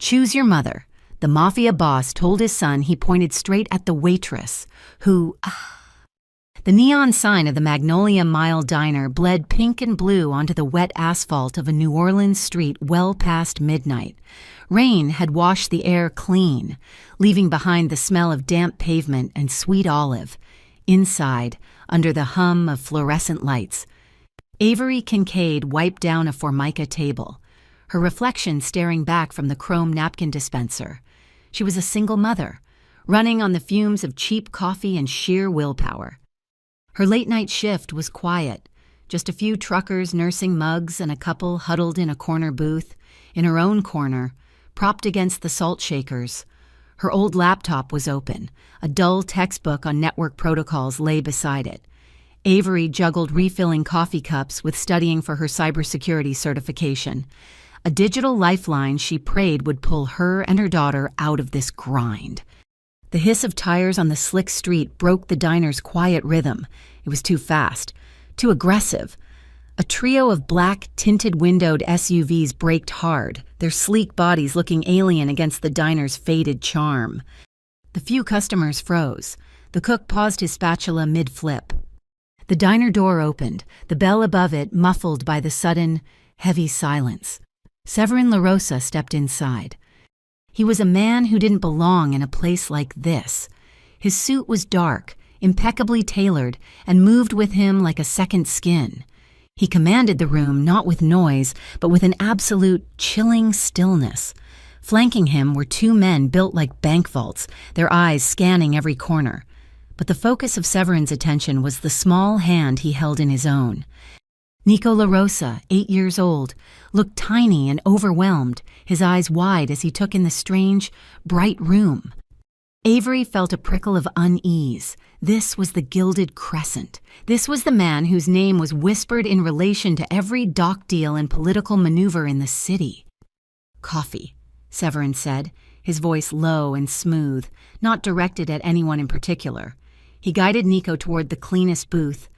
Choose your mother. The Mafia Boss told his son he pointed straight at the Waitress, who... The neon sign of the Magnolia Mile Diner bled pink and blue onto the wet asphalt of a New Orleans street well past midnight. Rain had washed the air clean, leaving behind the smell of damp pavement and sweet olive. Inside, under the hum of fluorescent lights, Avery Kincaid wiped down a Formica table, her reflection staring back from the chrome napkin dispenser. She was a single mother, running on the fumes of cheap coffee and sheer willpower. Her late-night shift was quiet, just a few truckers nursing mugs and a couple huddled in a corner booth. In her own corner, propped against the salt shakers, her old laptop was open. A dull textbook on network protocols lay beside it. Avery juggled refilling coffee cups with studying for her cybersecurity certification. A digital lifeline she prayed would pull her and her daughter out of this grind. The hiss of tires on the slick street broke the diner's quiet rhythm. It was too fast, too aggressive. A trio of black, tinted-windowed SUVs braked hard, their sleek bodies looking alien against the diner's faded charm. The few customers froze. The cook paused his spatula mid-flip. The diner door opened, the bell above it muffled by the sudden, heavy silence. Severin LaRosa stepped inside. He was a man who didn't belong in a place like this. His suit was dark, impeccably tailored, and moved with him like a second skin. He commanded the room not with noise, but with an absolute, chilling stillness. Flanking him were two men built like bank vaults, their eyes scanning every corner. But the focus of Severin's attention was the small hand he held in his own. Nico LaRosa, 8 years old, looked tiny and overwhelmed, his eyes wide as he took in the strange, bright room. Avery felt a prickle of unease. This was the Gilded Crescent. This was the man whose name was whispered in relation to every dock deal and political maneuver in the city. "Coffee," Severin said, his voice low and smooth, not directed at anyone in particular. He guided Nico toward the cleanest booth.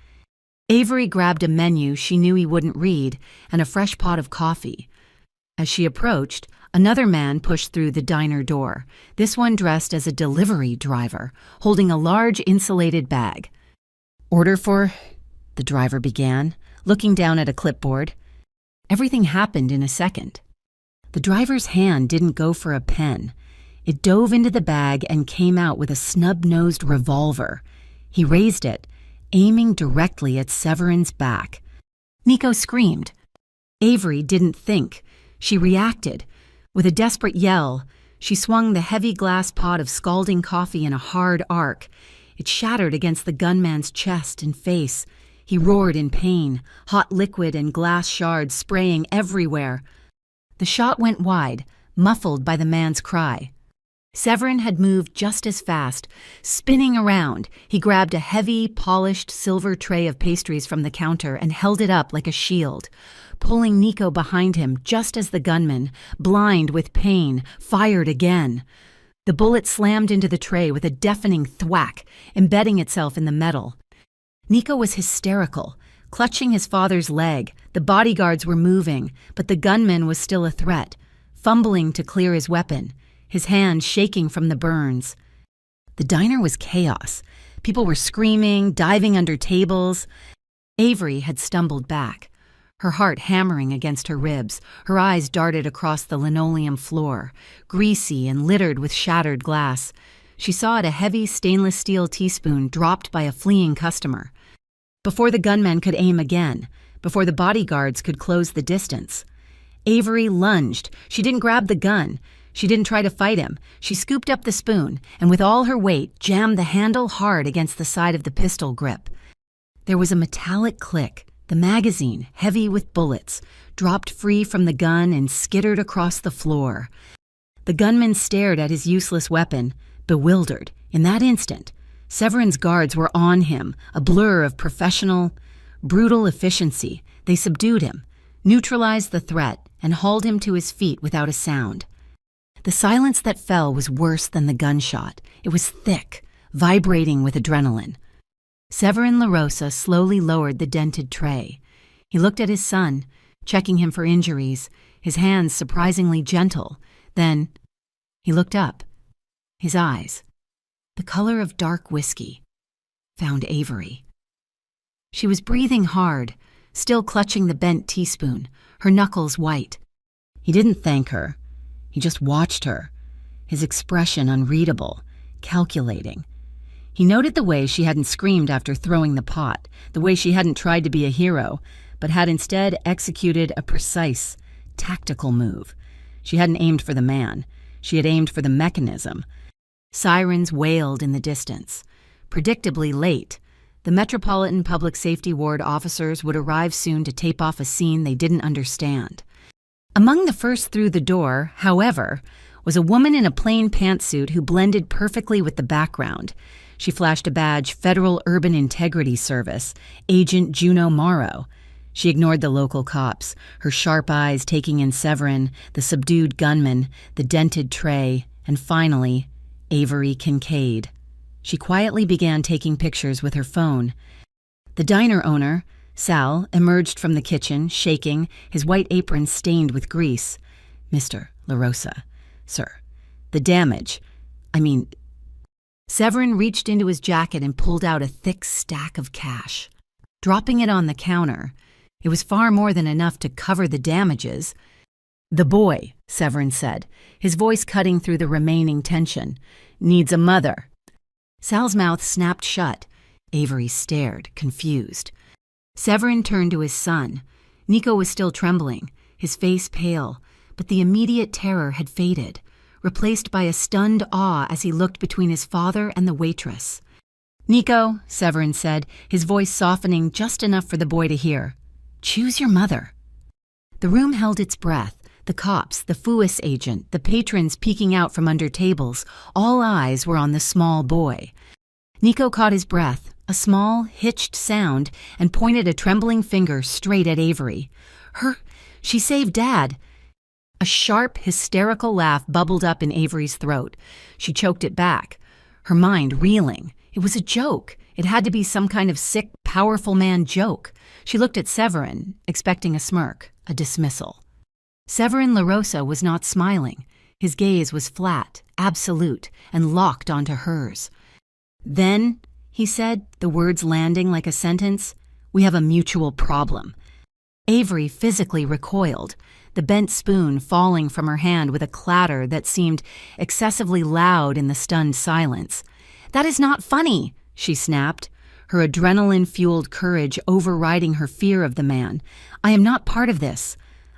Avery grabbed a menu she knew he wouldn't read and a fresh pot of coffee. As she approached, another man pushed through the diner door, this one dressed as a delivery driver, holding a large insulated bag. "Order for..." the driver began, looking down at a clipboard. Everything happened in a second. The driver's hand didn't go for a pen. It dove into the bag and came out with a snub-nosed revolver. He raised it, aiming directly at Severin's back. Nico screamed. Avery didn't think. She reacted. With a desperate yell, she swung the heavy glass pot of scalding coffee in a hard arc. It shattered against the gunman's chest and face. He roared in pain, hot liquid and glass shards spraying everywhere. The shot went wide, muffled by the man's cry. Severin had moved just as fast. Spinning around, he grabbed a heavy, polished silver tray of pastries from the counter and held it up like a shield, pulling Nico behind him just as the gunman, blind with pain, fired again. The bullet slammed into the tray with a deafening thwack, embedding itself in the metal. Nico was hysterical, clutching his father's leg. The bodyguards were moving, but the gunman was still a threat, fumbling to clear his weapon, his hand shaking from the burns. The diner was chaos. People were screaming, diving under tables. Avery had stumbled back, her heart hammering against her ribs. Her eyes darted across the linoleum floor, greasy and littered with shattered glass. She saw a heavy stainless steel teaspoon dropped by a fleeing customer. Before the gunman could aim again, before the bodyguards could close the distance, Avery lunged. She didn't grab the gun. She didn't try to fight him. She scooped up the spoon and with all her weight jammed the handle hard against the side of the pistol grip. There was a metallic click. The magazine, heavy with bullets, dropped free from the gun and skittered across the floor. The gunman stared at his useless weapon, bewildered. In that instant, Severin's guards were on him, a blur of professional, brutal efficiency. They subdued him, neutralized the threat, and hauled him to his feet without a sound. The silence that fell was worse than the gunshot. It was thick, vibrating with adrenaline. Severin LaRosa slowly lowered the dented tray. He looked at his son, checking him for injuries, his hands surprisingly gentle. Then he looked up. His eyes, the color of dark whiskey, found Avery. She was breathing hard, still clutching the bent teaspoon, her knuckles white. He didn't thank her. He just watched her, his expression unreadable, calculating. He noted the way she hadn't screamed after throwing the pot, the way she hadn't tried to be a hero, but had instead executed a precise, tactical move. She hadn't aimed for the man. She had aimed for the mechanism. Sirens wailed in the distance. Predictably late, the Metropolitan Public Safety Ward officers would arrive soon to tape off a scene they didn't understand. Among the first through the door, however, was a woman in a plain pantsuit who blended perfectly with the background. She flashed a badge, Federal Urban Integrity Service, Agent Juno Morrow. She ignored the local cops, her sharp eyes taking in Severin, the subdued gunman, the dented tray, and finally, Avery Kincaid. She quietly began taking pictures with her phone. The diner owner, Sal, emerged from the kitchen, shaking, his white apron stained with grease. "Mr. LaRosa, sir, the damage, Severin reached into his jacket and pulled out a thick stack of cash. Dropping it on the counter, it was far more than enough to cover the damages. "The boy," Severin said, his voice cutting through the remaining tension, "needs a mother." Sal's mouth snapped shut. Avery stared, confused. Severin turned to his son. Nico was still trembling, his face pale, but the immediate terror had faded, replaced by a stunned awe as he looked between his father and the waitress. "Nico," Severin said, his voice softening just enough for the boy to hear, "choose your mother." The room held its breath. The cops, the FUIS agent, the patrons peeking out from under tables, all eyes were on the small boy. Nico caught his breath, a small, hitched sound, and pointed a trembling finger straight at Avery. She saved Dad." A sharp, hysterical laugh bubbled up in Avery's throat. She choked it back, her mind reeling. It was a joke. It had to be some kind of sick, powerful man joke. She looked at Severin, expecting a smirk, a dismissal. Severin LaRosa was not smiling. His gaze was flat, absolute, and locked onto hers. "Then," he said, the words landing like a sentence, "we have a mutual problem." Avery physically recoiled, the bent spoon falling from her hand with a clatter that seemed excessively loud in the stunned silence. "That is not funny," she snapped, her adrenaline-fueled courage overriding her fear of the man. "I am not part of this.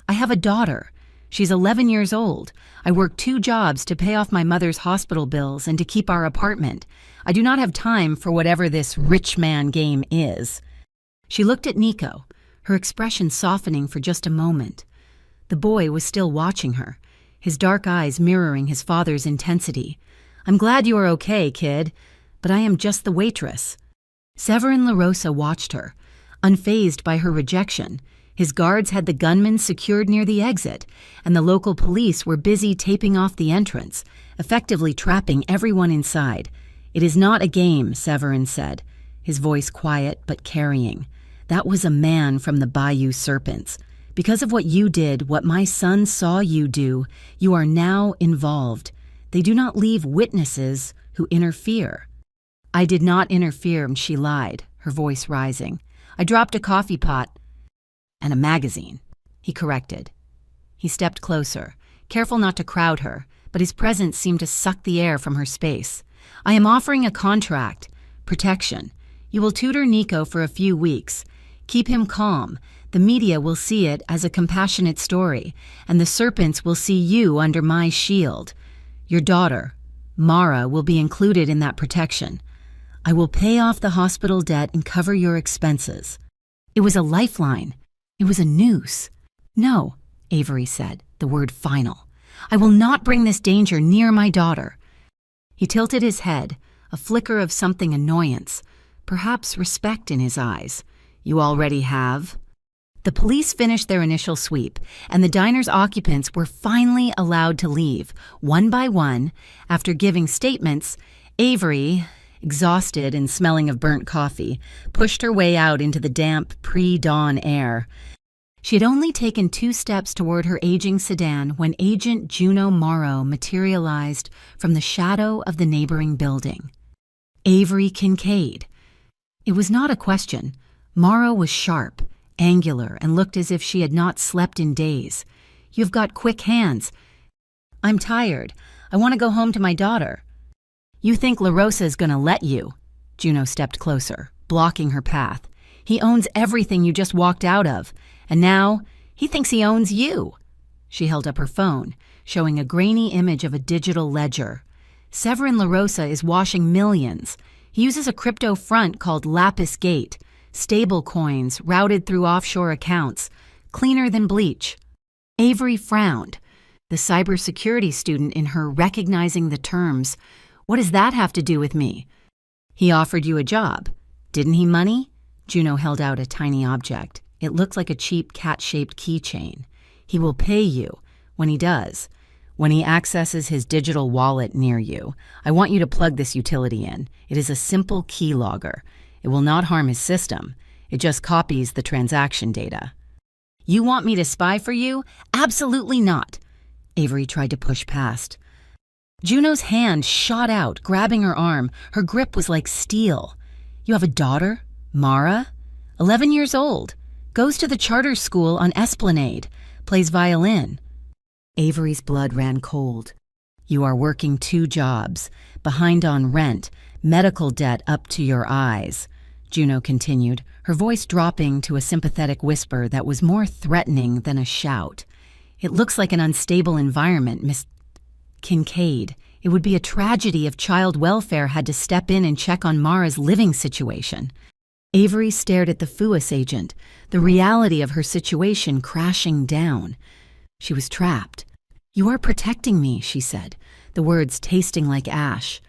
I have a daughter. She's 11 years old. I work 2 jobs to pay off my mother's hospital bills and to keep our apartment. I do not have time for whatever this rich man game is." She looked at Nico, her expression softening for just a moment. The boy was still watching her, his dark eyes mirroring his father's intensity. "I'm glad you are okay, kid, but I am just the waitress." Severin LaRosa watched her, unfazed by her rejection. His guards had the gunman secured near the exit, and the local police were busy taping off the entrance, effectively trapping everyone inside. "It is not a game," Severin said, his voice quiet but carrying. "That was a man from the Bayou Serpents. Because of what you did, what my son saw you do, you are now involved. They do not leave witnesses who interfere." "I did not interfere," she lied, her voice rising. "I dropped a coffee pot." "And a magazine," he corrected. He stepped closer, careful not to crowd her, but his presence seemed to suck the air from her space. "I am offering a contract, protection. You will tutor Nico for a few weeks. Keep him calm. The media will see it as a compassionate story, and the serpents will see you under my shield. Your daughter, Mara, will be included in that protection. I will pay off the hospital debt and cover your expenses." It was a lifeline. It was a noose. "No," Avery said, the word final. "I will not bring this danger near my daughter." He tilted his head, a flicker of something annoyance, perhaps respect in his eyes. "You already have?" The police finished their initial sweep, and the diner's occupants were finally allowed to leave, one by one. After giving statements, Avery, exhausted and smelling of burnt coffee, pushed her way out into the damp, pre-dawn air. She had only taken 2 steps toward her aging sedan when Agent Juno Morrow materialized from the shadow of the neighboring building. Avery Kincaid. It was not a question. Morrow was sharp, angular, and looked as if she had not slept in days. "You've got quick hands." "I'm tired. I want to go home to my daughter." "You think LaRosa's gonna let you?" Juno stepped closer, blocking her path. "He owns everything you just walked out of, and now he thinks he owns you." She held up her phone, showing a grainy image of a digital ledger. "Severin LaRosa is washing millions. He uses a crypto front called Lapis Gate, stable coins routed through offshore accounts, cleaner than bleach." Avery frowned, the cybersecurity student in her recognizing the terms. "What does that have to do with me?" "He offered you a job. Didn't he, money?" Juno held out a tiny object. It looked like a cheap cat-shaped keychain. "He will pay you. When he does, when he accesses his digital wallet near you, I want you to plug this utility in. It is a simple keylogger. It will not harm his system. It just copies the transaction data." "You want me to spy for you? Absolutely not." Avery tried to push past. Juno's hand shot out, grabbing her arm. Her grip was like steel. "You have a daughter? Mara? 11 years old. Goes to the charter school on Esplanade. Plays violin." Avery's blood ran cold. "You are working 2 jobs, behind on rent, medical debt up to your eyes," Juno continued, her voice dropping to a sympathetic whisper that was more threatening than a shout. "It looks like an unstable environment, Miss Kincaid. It would be a tragedy if child welfare had to step in and check on Mara's living situation." Avery stared at the FUIS agent, the reality of her situation crashing down. She was trapped. "You are protecting me," she said, the words tasting like ash.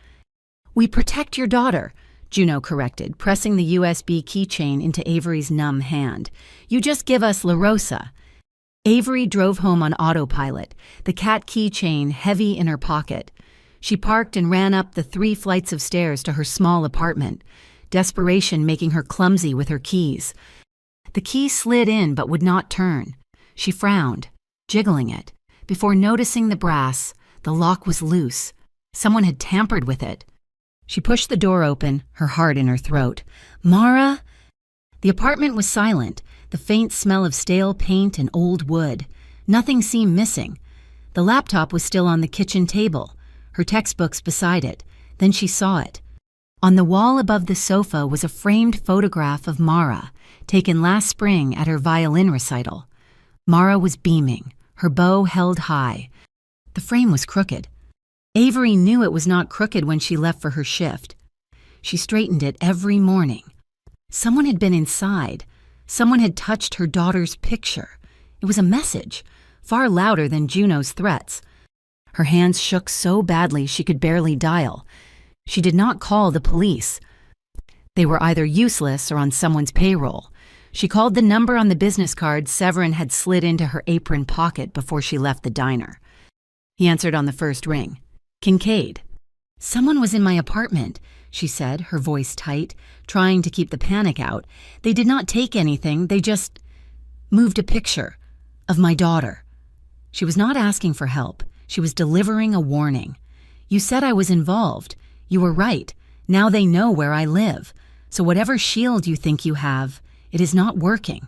"We protect your daughter," Juno corrected, pressing the USB keychain into Avery's numb hand. "You just give us LaRosa." Avery drove home on autopilot, the cat keychain heavy in her pocket. She parked and ran up the 3 flights of stairs to her small apartment, desperation making her clumsy with her keys. The key slid in but would not turn. She frowned, jiggling it. Before noticing the brass, the lock was loose. Someone had tampered with it. She pushed the door open, her heart in her throat. "Mara?" The apartment was silent, the faint smell of stale paint and old wood. Nothing seemed missing. The laptop was still on the kitchen table, her textbooks beside it. Then she saw it. On the wall above the sofa was a framed photograph of Mara, taken last spring at her violin recital. Mara was beaming, her bow held high. The frame was crooked. Avery knew it was not crooked when she left for her shift. She straightened it every morning. Someone had been inside. Someone had touched her daughter's picture. It was a message, far louder than Juno's threats. Her hands shook so badly she could barely dial. She did not call the police. They were either useless or on someone's payroll. She called the number on the business card Severin had slid into her apron pocket before she left the diner. He answered on the first ring. "Kincaid." "Someone was in my apartment," she said, her voice tight, trying to keep the panic out. "They did not take anything, they just moved a picture of my daughter." She was not asking for help. She was delivering a warning. "You said I was involved. You were right. Now they know where I live. So whatever shield you think you have, it is not working."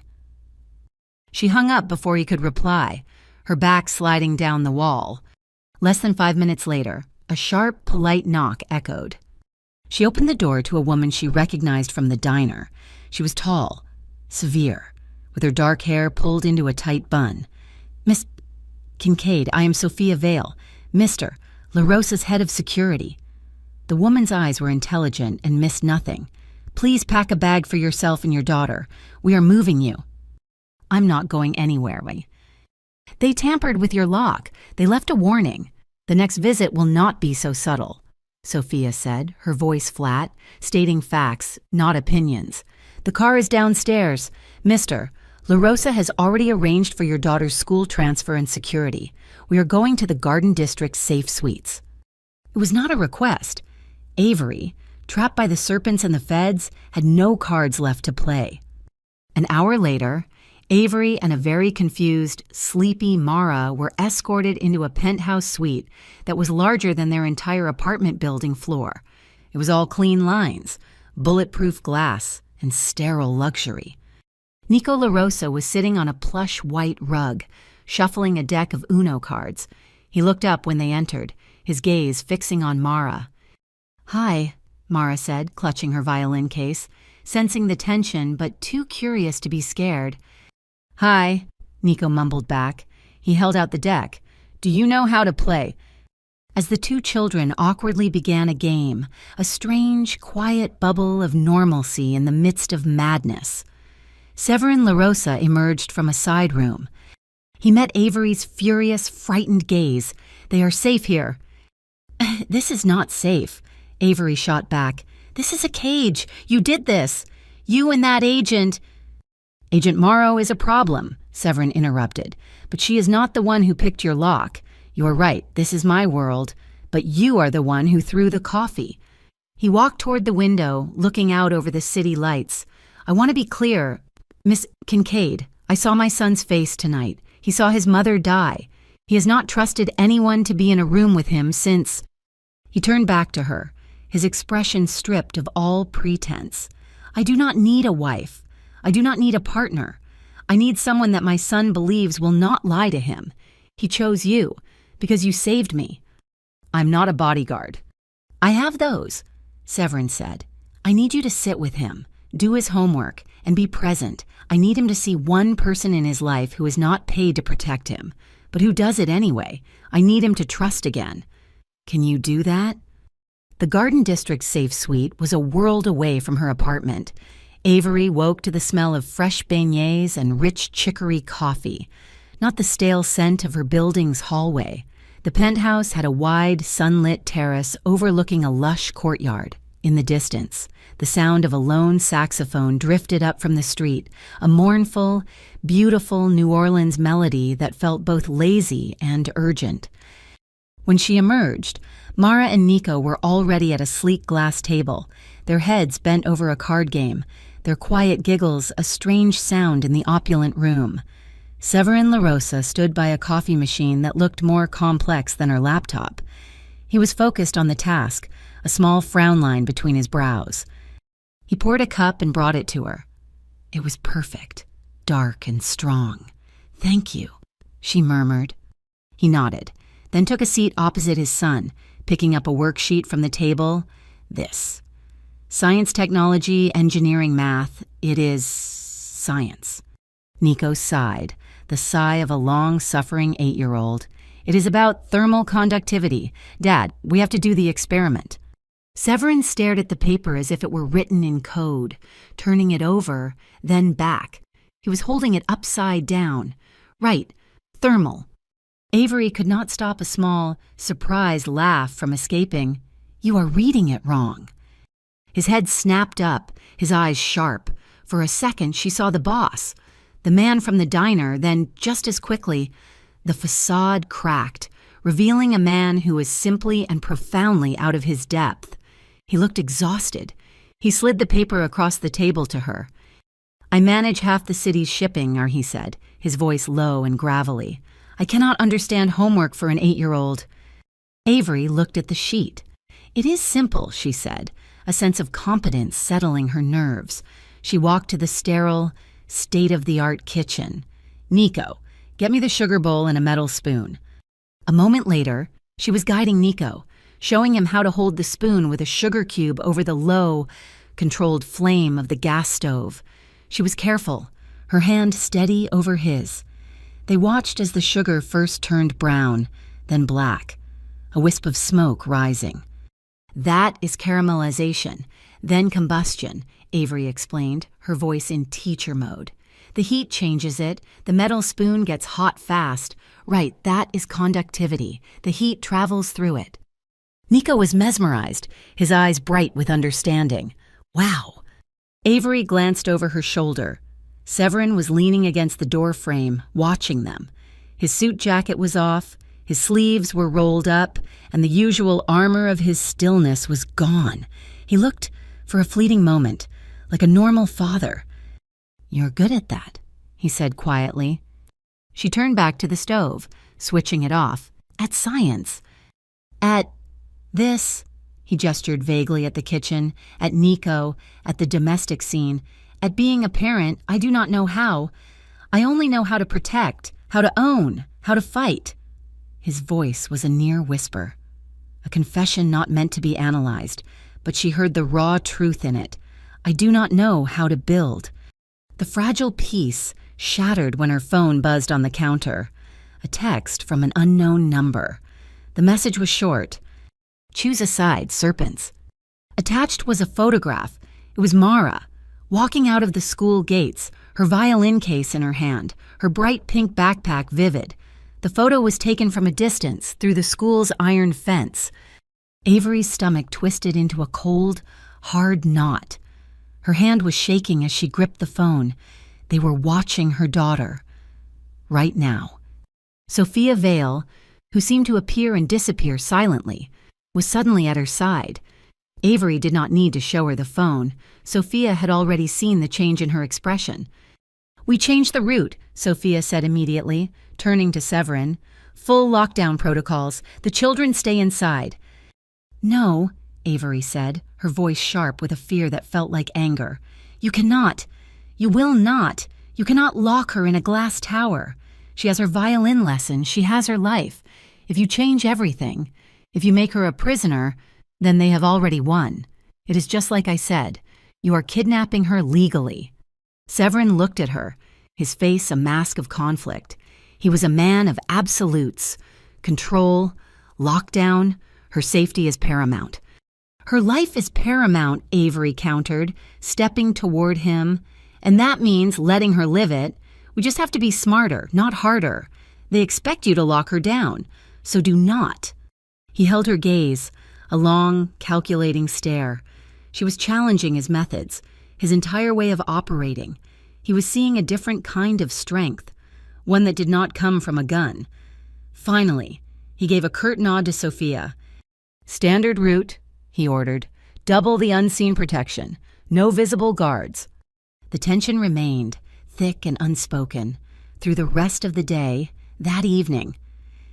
She hung up before he could reply, her back sliding down the wall. Less than 5 minutes later, a sharp, polite knock echoed. She opened the door to a woman she recognized from the diner. She was tall, severe, with her dark hair pulled into a tight bun. "Miss Kincaid, I am Sophia Vale, Mr. LaRosa's head of security." The woman's eyes were intelligent and missed nothing. "Please pack a bag for yourself and your daughter. We are moving you." "I'm not going anywhere." "They tampered with your lock. They left a warning. The next visit will not be so subtle," Sophia said, her voice flat, stating facts, not opinions. "The car is downstairs. Mr. LaRosa has already arranged for your daughter's school transfer and security. We are going to the Garden District Safe Suites." It was not a request. Avery, trapped by the serpents and the feds, had no cards left to play. An hour later, Avery and a very confused, sleepy Mara were escorted into a penthouse suite that was larger than their entire apartment building floor. It was all clean lines, bulletproof glass, and sterile luxury. Nico LaRosa was sitting on a plush white rug, shuffling a deck of Uno cards. He looked up when they entered, his gaze fixing on Mara. "Hi," Mara said, clutching her violin case, sensing the tension but too curious to be scared. "Hi," Nico mumbled back. He held out the deck. "Do you know how to play?" As the two children awkwardly began a game, a strange, quiet bubble of normalcy in the midst of madness. Severin LaRosa emerged from a side room. He met Avery's furious, frightened gaze. "They are safe here." "This is not safe," Avery shot back. "This is a cage. You did this. You and that agent—" "Agent Morrow is a problem," Severin interrupted. "But she is not the one who picked your lock. You're right, this is my world, but you are the one who threw the coffee." He walked toward the window, looking out over the city lights. "I want to be clear. Miss Kincaid, I saw my son's face tonight. He saw his mother die. He has not trusted anyone to be in a room with him since—" He turned back to her, his expression stripped of all pretense. "I do not need a wife. I do not need a partner. I need someone that my son believes will not lie to him. He chose you, because you saved me." "I'm not a bodyguard." "I have those," Severin said. "I need you to sit with him, do his homework, and be present. I need him to see one person in his life who is not paid to protect him, but who does it anyway. I need him to trust again. Can you do that?" The Garden District safe suite was a world away from her apartment. Avery woke to the smell of fresh beignets and rich chicory coffee, not the stale scent of her building's hallway. The penthouse had a wide, sunlit terrace overlooking a lush courtyard. In the distance, the sound of a lone saxophone drifted up from the street, a mournful, beautiful New Orleans melody that felt both lazy and urgent. When she emerged, Mara and Nico were already at a sleek glass table, their heads bent over a card game, their quiet giggles a strange sound in the opulent room. Severin LaRosa stood by a coffee machine that looked more complex than her laptop. He was focused on the task, a small frown line between his brows. He poured a cup and brought it to her. It was perfect, dark and strong. "Thank you," she murmured. He nodded, then took a seat opposite his son, picking up a worksheet from the table. "This. Science, technology, engineering, math. It is science." Nico sighed, the sigh of a long-suffering 8-year-old. "It is about thermal conductivity. Dad, we have to do the experiment." Severin stared at the paper as if it were written in code, turning it over, then back. He was holding it upside down. "Right, thermal." Avery could not stop a small, surprised laugh from escaping. "You are reading it wrong." His head snapped up, his eyes sharp. For a second, she saw the boss, the man from the diner, then, just as quickly, the facade cracked, revealing a man who was simply and profoundly out of his depth. He looked exhausted. He slid the paper across the table to her. "I manage half the city's shipping," he said, his voice low and gravelly. "I cannot understand homework for an 8-year-old. Avery looked at the sheet. "It is simple," she said, a sense of competence settling her nerves. She walked to the sterile, state-of-the-art kitchen. "Nico, get me the sugar bowl and a metal spoon." A moment later, she was guiding Nico, showing him how to hold the spoon with a sugar cube over the low, controlled flame of the gas stove. She was careful, her hand steady over his. They watched as the sugar first turned brown, then black, a wisp of smoke rising. "That is caramelization, then combustion," Avery explained, her voice in teacher mode. "The heat changes it, the metal spoon gets hot fast. Right, that is conductivity. The heat travels through it." Nico was mesmerized, his eyes bright with understanding. "Wow." Avery glanced over her shoulder. Severin was leaning against the door frame, watching them. His suit jacket was off, his sleeves were rolled up, and the usual armor of his stillness was gone. He looked, for a fleeting moment, like a normal father. "You're good at that," he said quietly. She turned back to the stove, switching it off. At science. At this, he gestured vaguely at the kitchen, at Nico, at the domestic scene. At being a parent, I do not know how. I only know how to protect, how to own, how to fight. His voice was a near whisper. A confession not meant to be analyzed, but she heard the raw truth in it. I do not know how to build. The fragile peace shattered when her phone buzzed on the counter. A text from an unknown number. The message was short. Choose a side, serpents. Attached was a photograph. It was Mara, walking out of the school gates, her violin case in her hand, her bright pink backpack vivid. The photo was taken from a distance, through the school's iron fence. Avery's stomach twisted into a cold, hard knot. Her hand was shaking as she gripped the phone. They were watching her daughter. Right now. Sophia Vale, who seemed to appear and disappear silently, was suddenly at her side. Avery did not need to show her the phone. Sophia had already seen the change in her expression. We changed the route, Sophia said immediately, turning to Severin. Full lockdown protocols. The children stay inside. No, Avery said, her voice sharp with a fear that felt like anger. You cannot. You will not. You cannot lock her in a glass tower. She has her violin lesson. She has her life. If you change everything, if you make her a prisoner, then they have already won. It is just like I said. You are kidnapping her legally. Severin looked at her, his face a mask of conflict. He was a man of absolutes. Control, lockdown, her safety is paramount. Her life is paramount, Avery countered, stepping toward him. And that means letting her live it. We just have to be smarter, not harder. They expect you to lock her down, so do not. He held her gaze, a long, calculating stare. She was challenging his methods, his entire way of operating. He was seeing a different kind of strength, one that did not come from a gun. Finally, he gave a curt nod to Sophia. Standard route, he ordered. Double the unseen protection. No visible guards. The tension remained, thick and unspoken, through the rest of the day, that evening.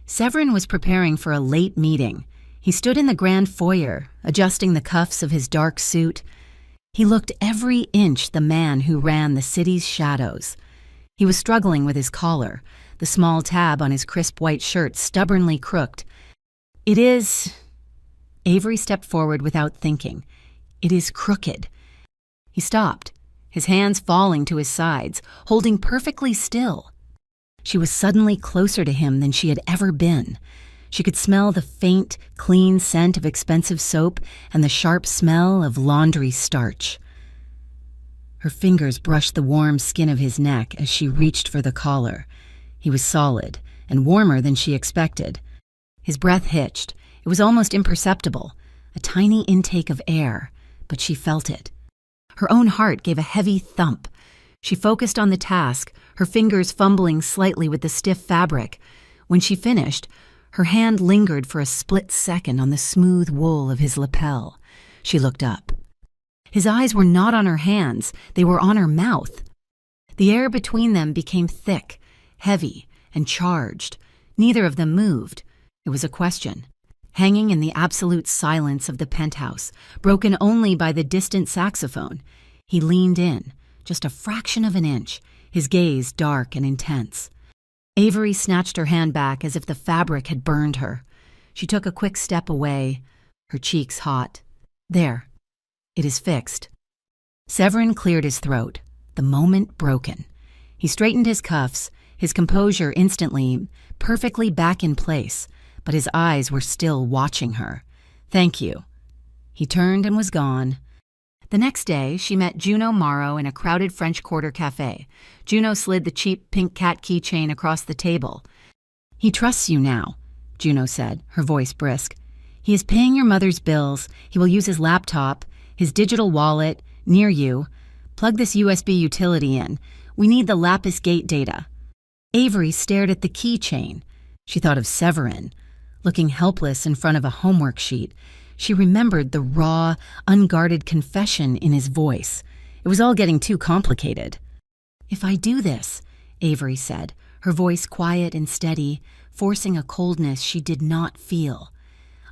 Severin was preparing for a late meeting. He stood in the grand foyer, adjusting the cuffs of his dark suit. He looked every inch the man who ran the city's shadows. He was struggling with his collar, the small tab on his crisp white shirt stubbornly crooked. It is... Avery stepped forward without thinking. It is crooked. He stopped, his hands falling to his sides, holding perfectly still. She was suddenly closer to him than she had ever been. She could smell the faint, clean scent of expensive soap and the sharp smell of laundry starch. Her fingers brushed the warm skin of his neck as she reached for the collar. He was solid and warmer than she expected. His breath hitched. It was almost imperceptible, a tiny intake of air, but she felt it. Her own heart gave a heavy thump. She focused on the task, her fingers fumbling slightly with the stiff fabric. When she finished, her hand lingered for a split second on the smooth wool of his lapel. She looked up. His eyes were not on her hands, they were on her mouth. The air between them became thick, heavy, and charged. Neither of them moved. It was a question. Hanging in the absolute silence of the penthouse, broken only by the distant saxophone, he leaned in, just a fraction of an inch, his gaze dark and intense. Avery snatched her hand back as if the fabric had burned her. She took a quick step away, her cheeks hot. There. It is fixed. Severin cleared his throat, the moment broken. He straightened his cuffs, his composure instantly, perfectly back in place, but his eyes were still watching her. Thank you. He turned and was gone. The next day, she met Juno Morrow in a crowded French Quarter cafe. Juno slid the cheap pink cat keychain across the table. He trusts you now, Juno said, her voice brisk. He is paying your mother's bills. He will use his laptop, his digital wallet, near you. Plug this USB utility in. We need the Lapis Gate data. Avery stared at the keychain. She thought of Severin, looking helpless in front of a homework sheet. She remembered the raw, unguarded confession in his voice. It was all getting too complicated. If I do this, Avery said, her voice quiet and steady, forcing a coldness she did not feel.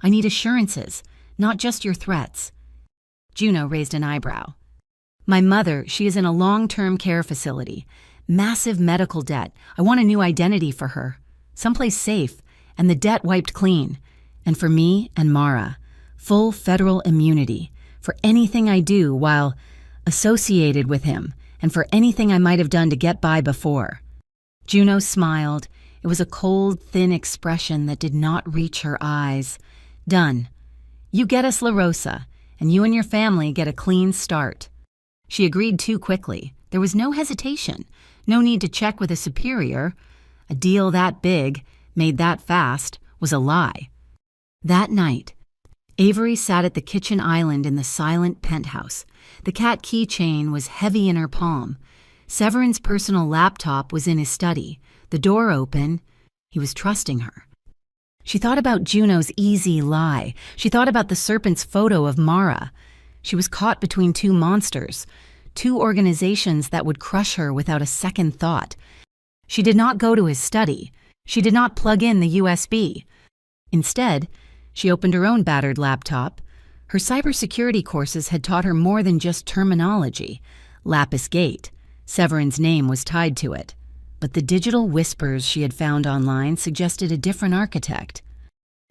I need assurances, not just your threats. Juno raised an eyebrow. My mother, she is in a long-term care facility. Massive medical debt. I want a new identity for her. Someplace safe, and the debt wiped clean. And for me and Mara, full federal immunity for anything I do while associated with him, and for anything I might have done to get by before. Juno smiled. It was a cold, thin expression that did not reach her eyes. Done. You get us La Rosa, and you and your family get a clean start. She agreed too quickly. There was no hesitation, no need to check with a superior. A deal that big, made that fast, was a lie. That night, Avery sat at the kitchen island in the silent penthouse. The cat keychain was heavy in her palm. Severin's personal laptop was in his study. The door open. He was trusting her. She thought about Juno's easy lie. She thought about the serpent's photo of Mara. She was caught between two monsters, two organizations that would crush her without a second thought. She did not go to his study. She did not plug in the USB. Instead, she opened her own battered laptop. Her cybersecurity courses had taught her more than just terminology. Lapis Gate. Severin's name was tied to it. But the digital whispers she had found online suggested a different architect.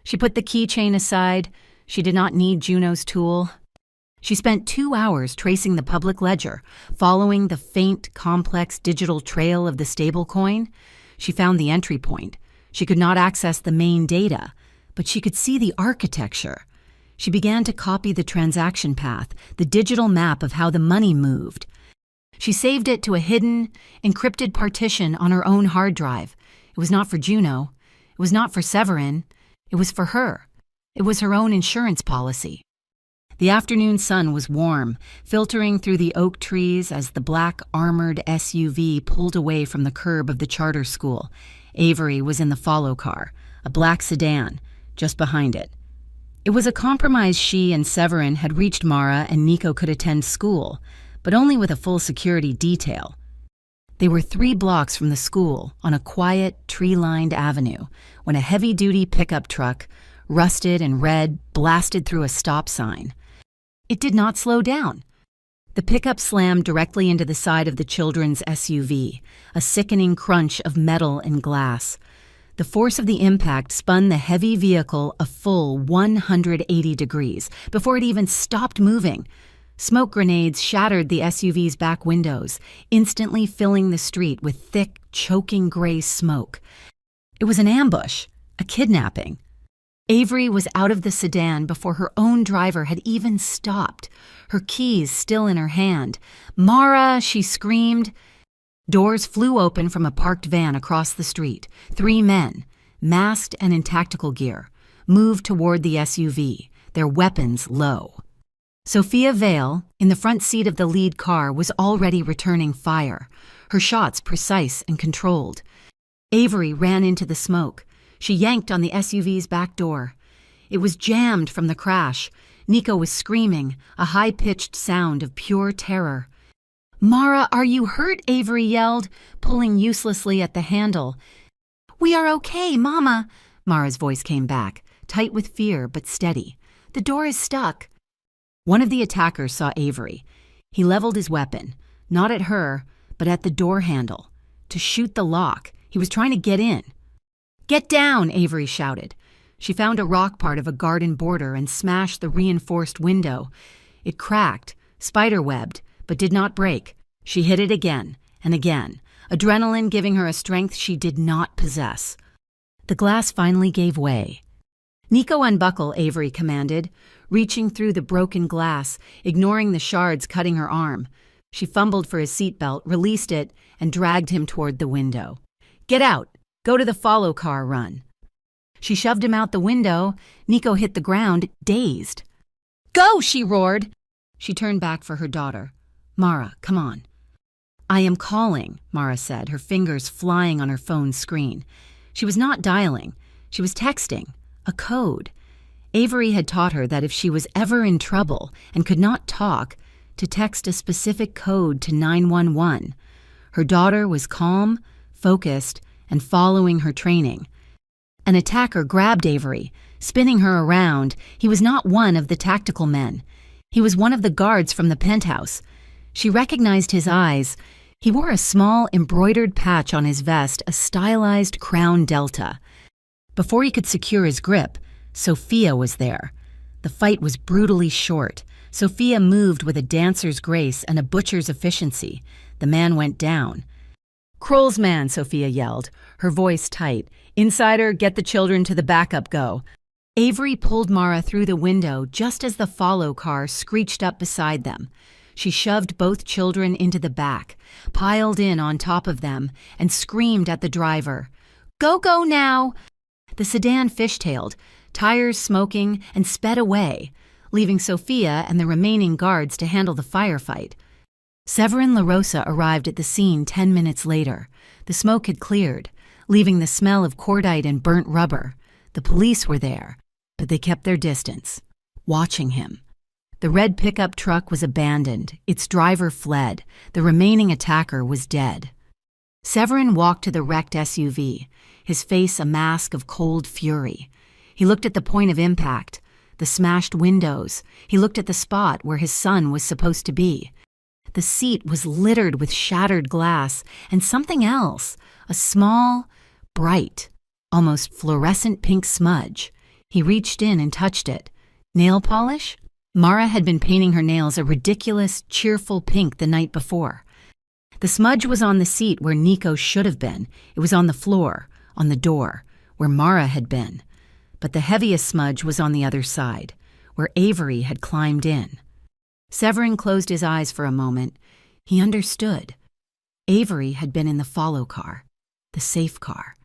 She put the keychain aside. She did not need Juno's tool. She spent 2 hours tracing the public ledger, following the faint, complex digital trail of the stablecoin. She found the entry point. She could not access the main data, but she could see the architecture. She began to copy the transaction path, the digital map of how the money moved. She saved it to a hidden, encrypted partition on her own hard drive. It was not for Juno. It was not for Severin. It was for her. It was her own insurance policy. The afternoon sun was warm, filtering through the oak trees as the black armored SUV pulled away from the curb of the charter school. Avery was in the follow car, a black sedan, just behind it. It was a compromise. She and Severin had reached Mara and Nico could attend school, but only with a full security detail. They were 3 blocks from the school on a quiet, tree-lined avenue when a heavy-duty pickup truck, rusted and red, blasted through a stop sign. It did not slow down. The pickup slammed directly into the side of the children's SUV, a sickening crunch of metal and glass. The force of the impact spun the heavy vehicle a full 180 degrees before it even stopped moving. Smoke grenades shattered the SUV's back windows, instantly filling the street with thick, choking gray smoke. It was an ambush, a kidnapping. Avery was out of the sedan before her own driver had even stopped, her keys still in her hand. "Mara!" she screamed. Doors flew open from a parked van across the street. 3 men, masked and in tactical gear, moved toward the SUV, their weapons low. Sophia Vale, in the front seat of the lead car, was already returning fire, her shots precise and controlled. Avery ran into the smoke. She yanked on the SUV's back door. It was jammed from the crash. Nico was screaming, a high-pitched sound of pure terror. "Mara, are you hurt?" Avery yelled, pulling uselessly at the handle. "We are okay, Mama," Mara's voice came back, tight with fear but steady. "The door is stuck." One of the attackers saw Avery. He leveled his weapon, not at her, but at the door handle, to shoot the lock. He was trying to get in. "Get down!" Avery shouted. She found a rock part of a garden border and smashed the reinforced window. It cracked, spider-webbed, but did not break. She hit it again and again, adrenaline giving her a strength she did not possess. The glass finally gave way. "Nico, unbuckle," Avery commanded, reaching through the broken glass, ignoring the shards cutting her arm. She fumbled for his seatbelt, released it, and dragged him toward the window. "Get out! Go to the follow car run." She shoved him out the window. Nico hit the ground, dazed. "Go!" she roared. She turned back for her daughter. "Mara, come on." "I am calling," Mara said, her fingers flying on her phone's screen. She was not dialing. She was texting. A code. Avery had taught her that if she was ever in trouble and could not talk, to text a specific code to 911. Her daughter was calm, focused, and following her training. An attacker grabbed Avery, spinning her around. He was not one of the tactical men. He was one of the guards from the penthouse. She recognized his eyes. He wore a small embroidered patch on his vest, a stylized crown delta. Before he could secure his grip, Sophia was there. The fight was brutally short. Sophia moved with a dancer's grace and a butcher's efficiency. The man went down. "Kroll's man," Sophia yelled, her voice tight. "Insider, get the children to the backup go." Avery pulled Mara through the window just as the follow car screeched up beside them. She shoved both children into the back, piled in on top of them, and screamed at the driver. "Go, go now!" The sedan fishtailed, tires smoking, and sped away, leaving Sophia and the remaining guards to handle the firefight. Severin LaRosa arrived at the scene 10 minutes later. The smoke had cleared, leaving the smell of cordite and burnt rubber. The police were there, but they kept their distance, watching him. The red pickup truck was abandoned. Its driver fled. The remaining attacker was dead. Severin walked to the wrecked SUV, his face a mask of cold fury. He looked at the point of impact, the smashed windows. He looked at the spot where his son was supposed to be. The seat was littered with shattered glass and something else, a small, bright, almost fluorescent pink smudge. He reached in and touched it. Nail polish? Mara had been painting her nails a ridiculous, cheerful pink the night before. The smudge was on the seat where Nico should have been. It was on the floor, on the door, where Mara had been. But the heaviest smudge was on the other side, where Avery had climbed in. Severin closed his eyes for a moment. He understood. Avery had been in the follow car, the safe car.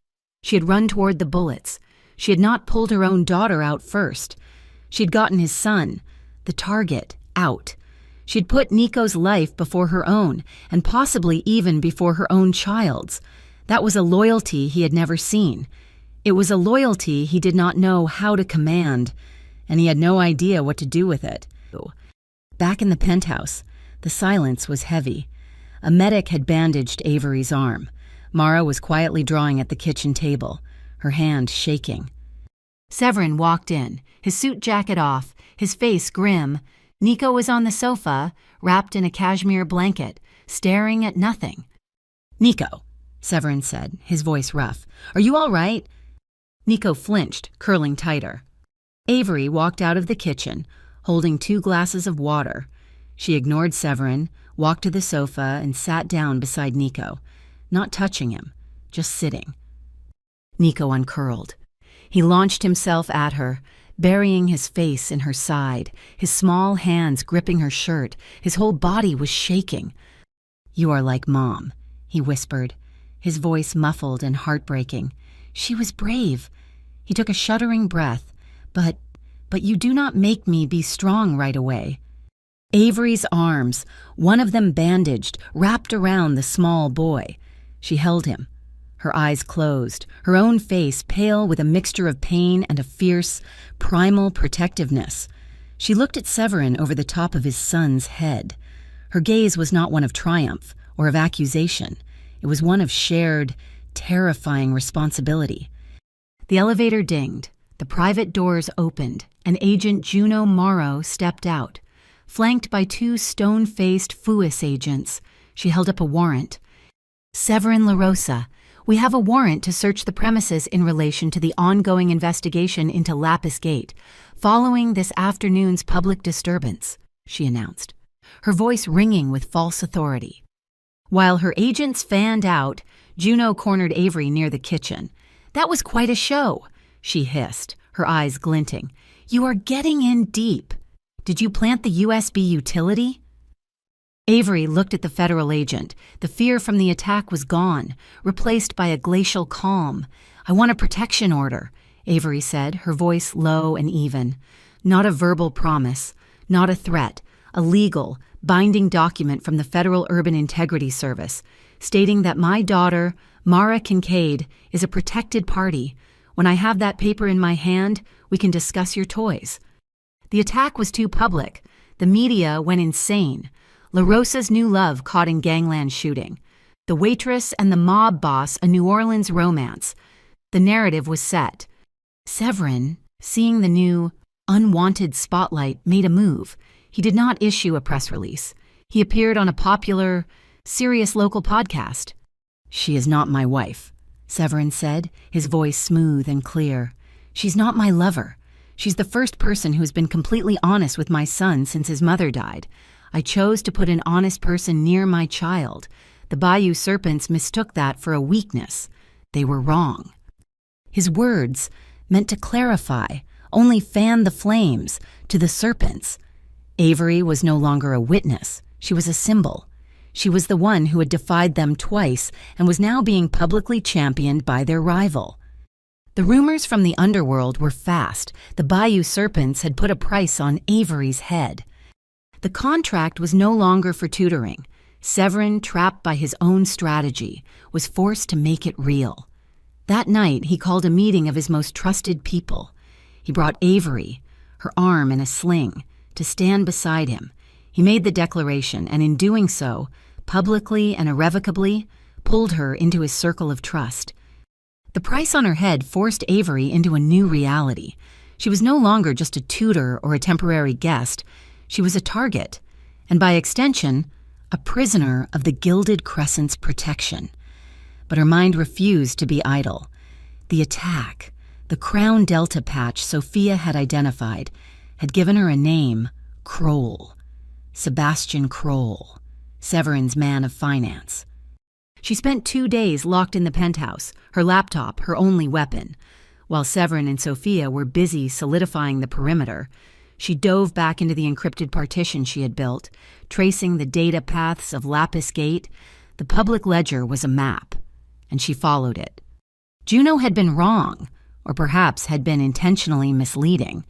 She had run toward the bullets. She had not pulled her own daughter out first. She had gotten his son, the target, out. She had put Nico's life before her own, and possibly even before her own child's. That was a loyalty he had never seen. It was a loyalty he did not know how to command, and he had no idea what to do with it. Back in the penthouse, the silence was heavy. A medic had bandaged Avery's arm. Mara was quietly drawing at the kitchen table, her hand shaking. Severin walked in, his suit jacket off, his face grim. Nico was on the sofa, wrapped in a cashmere blanket, staring at nothing. "Nico," Severin said, his voice rough, "are you all right?" Nico flinched, curling tighter. Avery walked out of the kitchen, holding 2 glasses of water. She ignored Severin, walked to the sofa, and sat down beside Nico, not touching him, just sitting. Nico uncurled. He launched himself at her, burying his face in her side, his small hands gripping her shirt. His whole body was shaking. "You are like Mom," he whispered, his voice muffled and heartbreaking. "She was brave." He took a shuddering breath. But you do not make me be strong right away." Avery's arms, one of them bandaged, wrapped around the small boy. She held him, her eyes closed, her own face pale with a mixture of pain and a fierce, primal protectiveness. She looked at Severin over the top of his son's head. Her gaze was not one of triumph or of accusation. It was one of shared, terrifying responsibility. The elevator dinged. The private doors opened, and Agent Juno Morrow stepped out. Flanked by 2 stone-faced FUIS agents, she held up a warrant. "Severin LaRosa, we have a warrant to search the premises in relation to the ongoing investigation into Lapis Gate, following this afternoon's public disturbance," she announced, her voice ringing with false authority. While her agents fanned out, Juno cornered Avery near the kitchen. "That was quite a show," she hissed, her eyes glinting. "You are getting in deep. Did you plant the USB utility?" Avery looked at the federal agent. The fear from the attack was gone, replaced by a glacial calm. "I want a protection order," Avery said, her voice low and even. "Not a verbal promise, not a threat, a legal, binding document from the Federal Urban Integrity Service, stating that my daughter, Mara Kincaid, is a protected party. When I have that paper in my hand, we can discuss your toys." The attack was too public. The media went insane. LaRosa's new love caught in gangland shooting. The Waitress and the Mob Boss, a New Orleans romance. The narrative was set. Severin, seeing the new, unwanted spotlight, made a move. He did not issue a press release. He appeared on a popular, serious local podcast. "She is not my wife," Severin said, his voice smooth and clear. "She's not my lover. She's the first person who has been completely honest with my son since his mother died. I chose to put an honest person near my child. The Bayou Serpents mistook that for a weakness. They were wrong." His words, meant to clarify, only fanned the flames to the serpents. Avery was no longer a witness. She was a symbol. She was the one who had defied them twice and was now being publicly championed by their rival. The rumors from the underworld were fast. The Bayou Serpents had put a price on Avery's head. The contract was no longer for tutoring. Severin, trapped by his own strategy, was forced to make it real. That night, he called a meeting of his most trusted people. He brought Avery, her arm in a sling, to stand beside him. He made the declaration, and in doing so, publicly and irrevocably, pulled her into his circle of trust. The price on her head forced Avery into a new reality. She was no longer just a tutor or a temporary guest. She was a target, and by extension, a prisoner of the Gilded Crescent's protection. But her mind refused to be idle. The attack, the Crown Delta patch Sophia had identified, had given her a name: Kroll. Sebastian Kroll, Severin's man of finance. She spent 2 days locked in the penthouse, her laptop her only weapon. While Severin and Sophia were busy solidifying the perimeter, she dove back into the encrypted partition she had built, tracing the data paths of Lapis Gate. The public ledger was a map, and she followed it. Juno had been wrong, or perhaps had been intentionally misleading.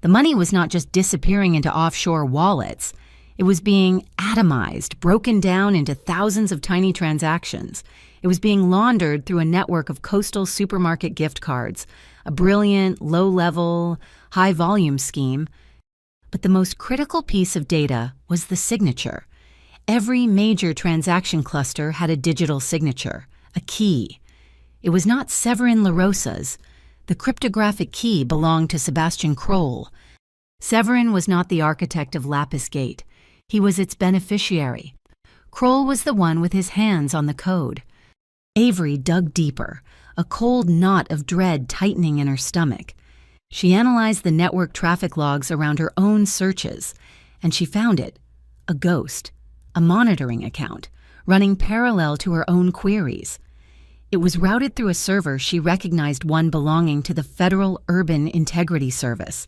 The money was not just disappearing into offshore wallets. It was being atomized, broken down into thousands of tiny transactions. It was being laundered through a network of coastal supermarket gift cards, a brilliant, low-level, high-volume scheme. But the most critical piece of data was the signature. Every major transaction cluster had a digital signature, a key. It was not Severin LaRosa's. The cryptographic key belonged to Sebastian Kroll. Severin was not the architect of Lapis Gate. He was its beneficiary. Kroll was the one with his hands on the code. Avery dug deeper, a cold knot of dread tightening in her stomach. She analyzed the network traffic logs around her own searches, and she found it: a ghost, a monitoring account, running parallel to her own queries. It was routed through a server she recognized, one belonging to the Federal Urban Integrity Service.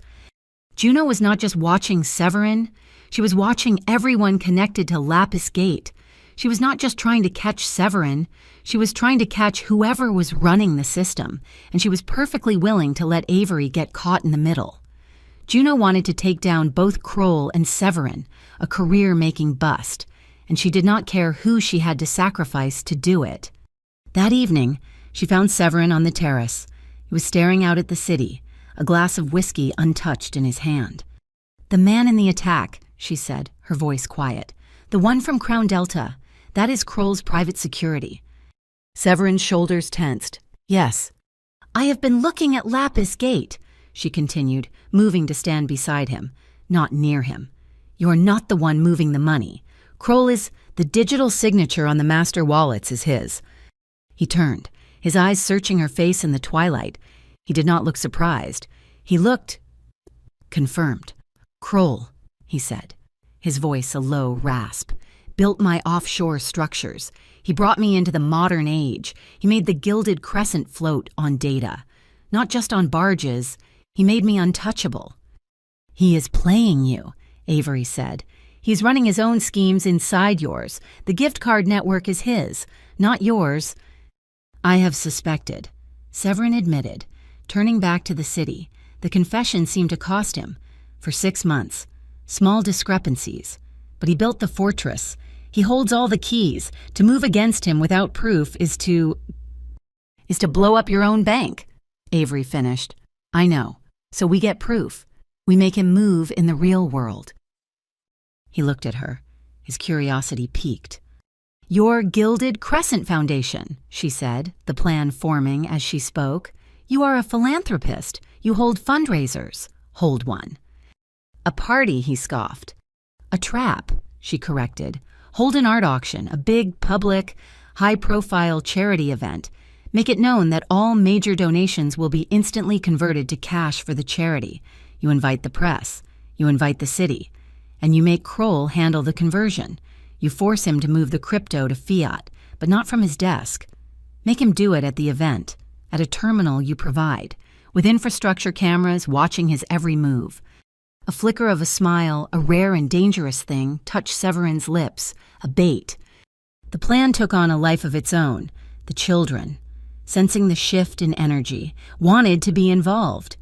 Juno was not just watching Severin, she was watching everyone connected to Lapis Gate. She was not just trying to catch Severin, she was trying to catch whoever was running the system, and she was perfectly willing to let Avery get caught in the middle. Juno wanted to take down both Kroll and Severin, a career-making bust, and she did not care who she had to sacrifice to do it. That evening, she found Severin on the terrace. He was staring out at the city, a glass of whiskey untouched in his hand. "The man in the attack," she said, her voice quiet. "The one from Crown Delta. That is Kroll's private security." Severin's shoulders tensed. "Yes." "I have been looking at Lapis Gate," she continued, moving to stand beside him, not near him. "You're not the one moving the money. Kroll is— the digital signature on the master wallets is his." He turned, his eyes searching her face in the twilight. He did not look surprised. He looked confirmed. "Kroll," he said, his voice a low rasp, "built my offshore structures. He brought me into the modern age. He made the Gilded Crescent float on data. Not just on barges. He made me untouchable." "He is playing you," Avery said. "He's running his own schemes inside yours. The gift card network is his, not yours." "I have suspected," Severin admitted, turning back to the city. The confession seemed to cost him. For 6 months. Small discrepancies. But he built the fortress. He holds all the keys. To move against him without proof is to blow up your own bank," Avery finished. "I know. So we get proof. We make him move in the real world." He looked at her. His curiosity piqued. "Your Gilded Crescent Foundation," she said, the plan forming as she spoke. "You are a philanthropist. You hold fundraisers. Hold one." "A party," he scoffed. "A trap," she corrected. "Hold an art auction, a big, public, high-profile charity event. Make it known that all major donations will be instantly converted to cash for the charity. You invite the press. You invite the city. And you make Kroll handle the conversion. You force him to move the crypto to fiat, but not from his desk. Make him do it at the event, at a terminal you provide, with infrastructure cameras watching his every move." A flicker of a smile, a rare and dangerous thing, touched Severin's lips, a bait. The plan took on a life of its own. The children, sensing the shift in energy, wanted to be involved.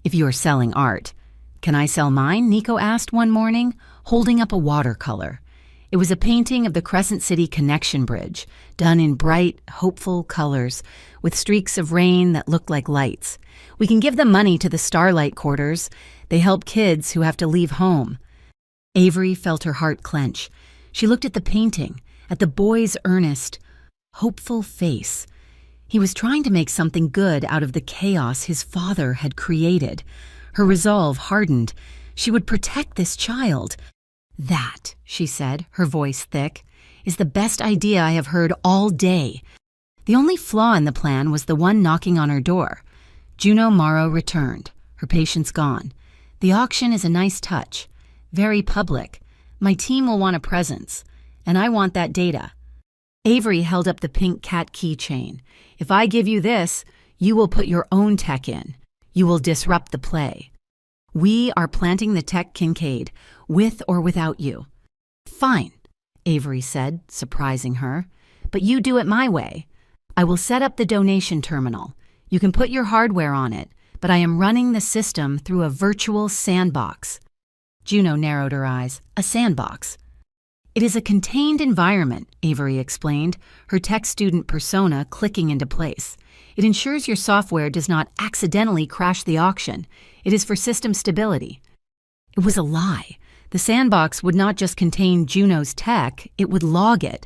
"If you are selling art, can I sell mine?" Nico asked one morning, holding up a watercolor. It was a painting of the Crescent City Connection Bridge, done in bright, hopeful colors, with streaks of rain that looked like lights. "We can give the money to the Starlight Quarters. They help kids who have to leave home." Avery felt her heart clench. She looked at the painting, at the boy's earnest, hopeful face. He was trying to make something good out of the chaos his father had created. Her resolve hardened. She would protect this child. "That," she said, her voice thick, "is the best idea I have heard all day." The only flaw in the plan was the one knocking on her door. Juno Morrow returned, her patience gone. "The auction is a nice touch. Very public. My team will want a presence, and I want that data." Avery held up the pink cat keychain. "If I give you this, you will put your own tech in. You will disrupt the play. We are planting the tech, Kincaid, with or without you." "Fine," Avery said, surprising her. "But you do it my way. I will set up the donation terminal. You can put your hardware on it, but I am running the system through a virtual sandbox." Juno narrowed her eyes. "A sandbox?" "It is a contained environment," Avery explained, her tech student persona clicking into place. "It ensures your software does not accidentally crash the auction. It is for system stability." It was a lie. The sandbox would not just contain Juno's tech, it would log it.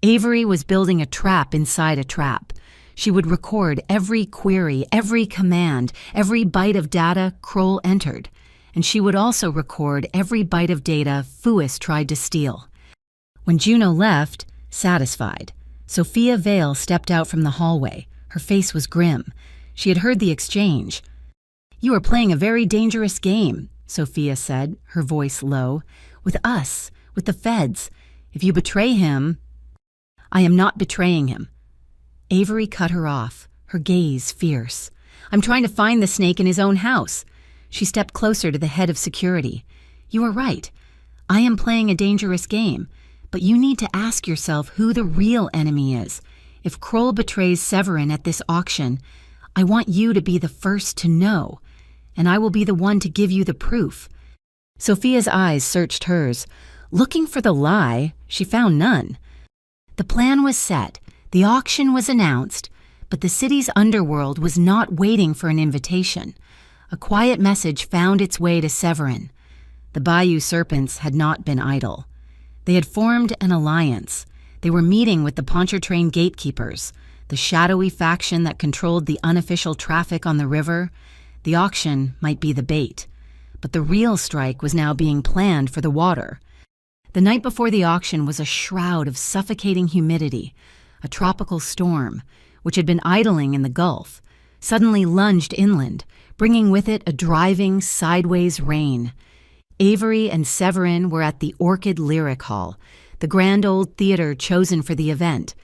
Avery was building a trap inside a trap. She would record every query, every command, every byte of data Kroll entered. And she would also record every byte of data Fuis tried to steal. When Juno left, satisfied, Sophia Vale stepped out from the hallway. Her face was grim. She had heard the exchange. "You are playing a very dangerous game," Sophia said, her voice low. "With us, with the feds. If you betray him—" "I am not betraying him." Avery cut her off, her gaze fierce. "I'm trying to find the snake in his own house." She stepped closer to the head of security. "You are right. I am playing a dangerous game, but you need to ask yourself who the real enemy is. If Kroll betrays Severin at this auction, I want you to be the first to know, and I will be the one to give you the proof." Sophia's eyes searched hers. Looking for the lie, she found none. The plan was set, the auction was announced, but the city's underworld was not waiting for an invitation. A quiet message found its way to Severin. The Bayou Serpents had not been idle. They had formed an alliance. They were meeting with the Pontchartrain gatekeepers, the shadowy faction that controlled the unofficial traffic on the river. The auction might be the bait, but the real strike was now being planned for the water. The night before the auction was a shroud of suffocating humidity. A tropical storm, which had been idling in the Gulf, suddenly lunged inland, bringing with it a driving, sideways rain. Avery and Severin were at the Orchid Lyric Hall, the grand old theater chosen for the event.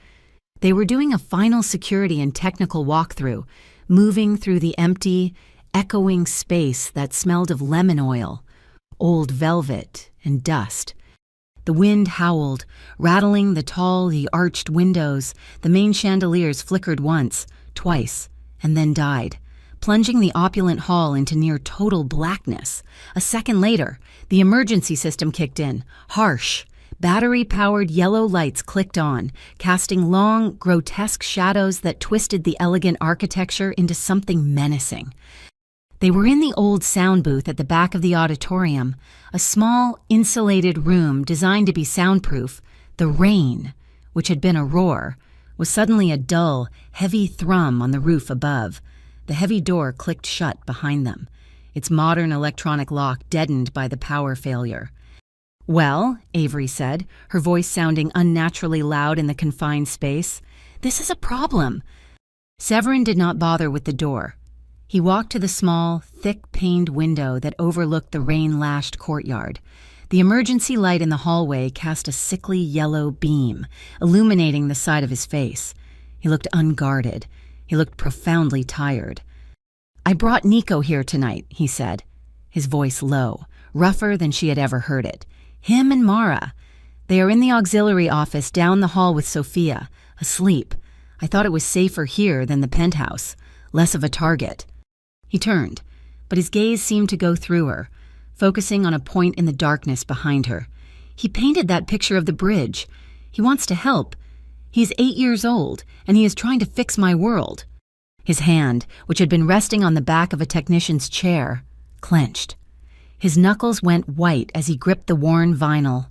They were doing a final security and technical walkthrough, moving through the empty, echoing space that smelled of lemon oil, old velvet, and dust. The wind howled, rattling the arched windows. The main chandeliers flickered once, twice, and then died, plunging the opulent hall into near total blackness. A second later, the emergency system kicked in, harsh. Battery-powered yellow lights clicked on, casting long, grotesque shadows that twisted the elegant architecture into something menacing. They were in the old sound booth at the back of the auditorium, a small, insulated room designed to be soundproof. The rain which had been a roar, was suddenly a dull, heavy thrum on the roof above. The heavy door clicked shut behind them, its modern electronic lock deadened by the power failure. "Well," Avery said, her voice sounding unnaturally loud in the confined space, "this is a problem." Severin did not bother with the door. He walked to the small, thick-paned window that overlooked the rain-lashed courtyard. The emergency light in the hallway cast a sickly yellow beam, illuminating the side of his face. He looked unguarded. He looked profoundly tired. "I brought Nico here tonight," he said, his voice low, rougher than she had ever heard it. "Him and Mara. They are in the auxiliary office down the hall with Sophia, asleep. I thought it was safer here than the penthouse, less of a target." He turned, but his gaze seemed to go through her, focusing on a point in the darkness behind her. "He painted that picture of the bridge. He wants to help. He's 8 years old, and he is trying to fix my world." His hand, which had been resting on the back of a technician's chair, clenched. His knuckles went white as he gripped the worn vinyl.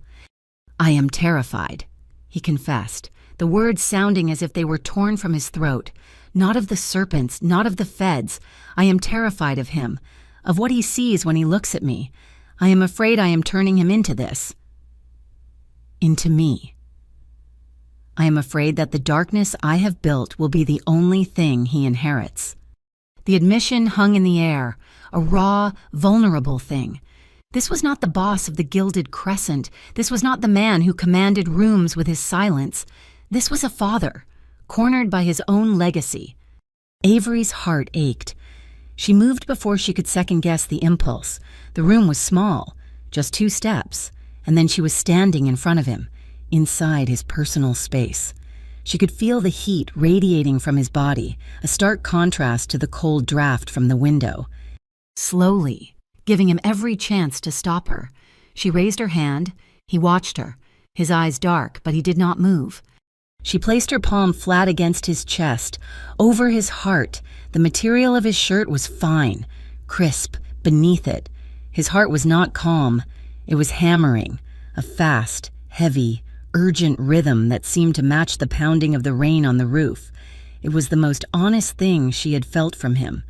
"I am terrified," he confessed, the words sounding as if they were torn from his throat. "Not of the serpents, not of the feds. I am terrified of him, of what he sees when he looks at me. I am afraid I am turning him into this. Into me. I am afraid that the darkness I have built will be the only thing he inherits." The admission hung in the air, a raw, vulnerable thing. This was not the boss of the Gilded Crescent. This was not the man who commanded rooms with his silence. This was a father, cornered by his own legacy. Avery's heart ached. She moved before she could second-guess the impulse. The room was small, just 2 steps, and then she was standing in front of him, inside his personal space. She could feel the heat radiating from his body, a stark contrast to the cold draft from the window. Slowly, giving him every chance to stop her, she raised her hand. He watched her, his eyes dark, but he did not move. She placed her palm flat against his chest, over his heart. The material of his shirt was fine, crisp, beneath it. His heart was not calm. It was hammering, a fast, heavy, urgent rhythm that seemed to match the pounding of the rain on the roof. It was the most honest thing she had felt from him.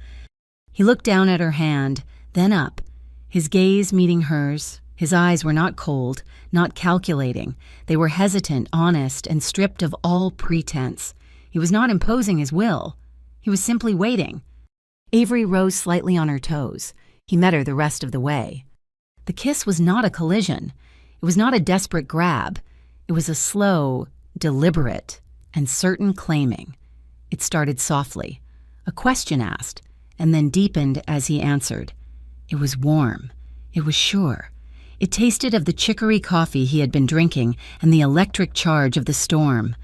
He looked down at her hand, then up, his gaze meeting hers. His eyes were not cold, not calculating. They were hesitant, honest, and stripped of all pretense. He was not imposing his will. He was simply waiting. Avery rose slightly on her toes. He met her the rest of the way. The kiss was not a collision. It was not a desperate grab. It was a slow, deliberate, and certain claiming. It started softly, a question asked, and then deepened as he answered. It was warm. It was sure. It tasted of the chicory coffee he had been drinking and the electric charge of the storm.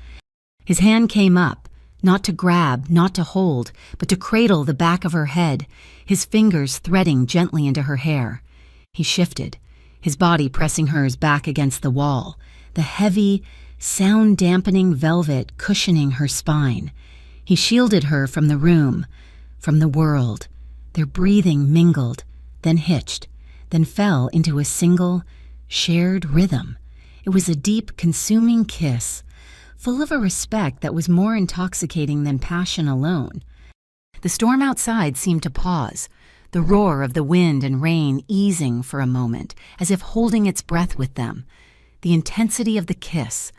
His hand came up, not to grab, not to hold, but to cradle the back of her head, his fingers threading gently into her hair. He shifted, his body pressing hers back against the wall, the heavy, sound-dampening velvet cushioning her spine. He shielded her from the room, from the world. Their breathing mingled, then hitched, then fell into a single, shared rhythm. It was a deep, consuming kiss, full of a respect that was more intoxicating than passion alone. The storm outside seemed to pause, the roar of the wind and rain easing for a moment, as if holding its breath with them. The intensity of the kiss,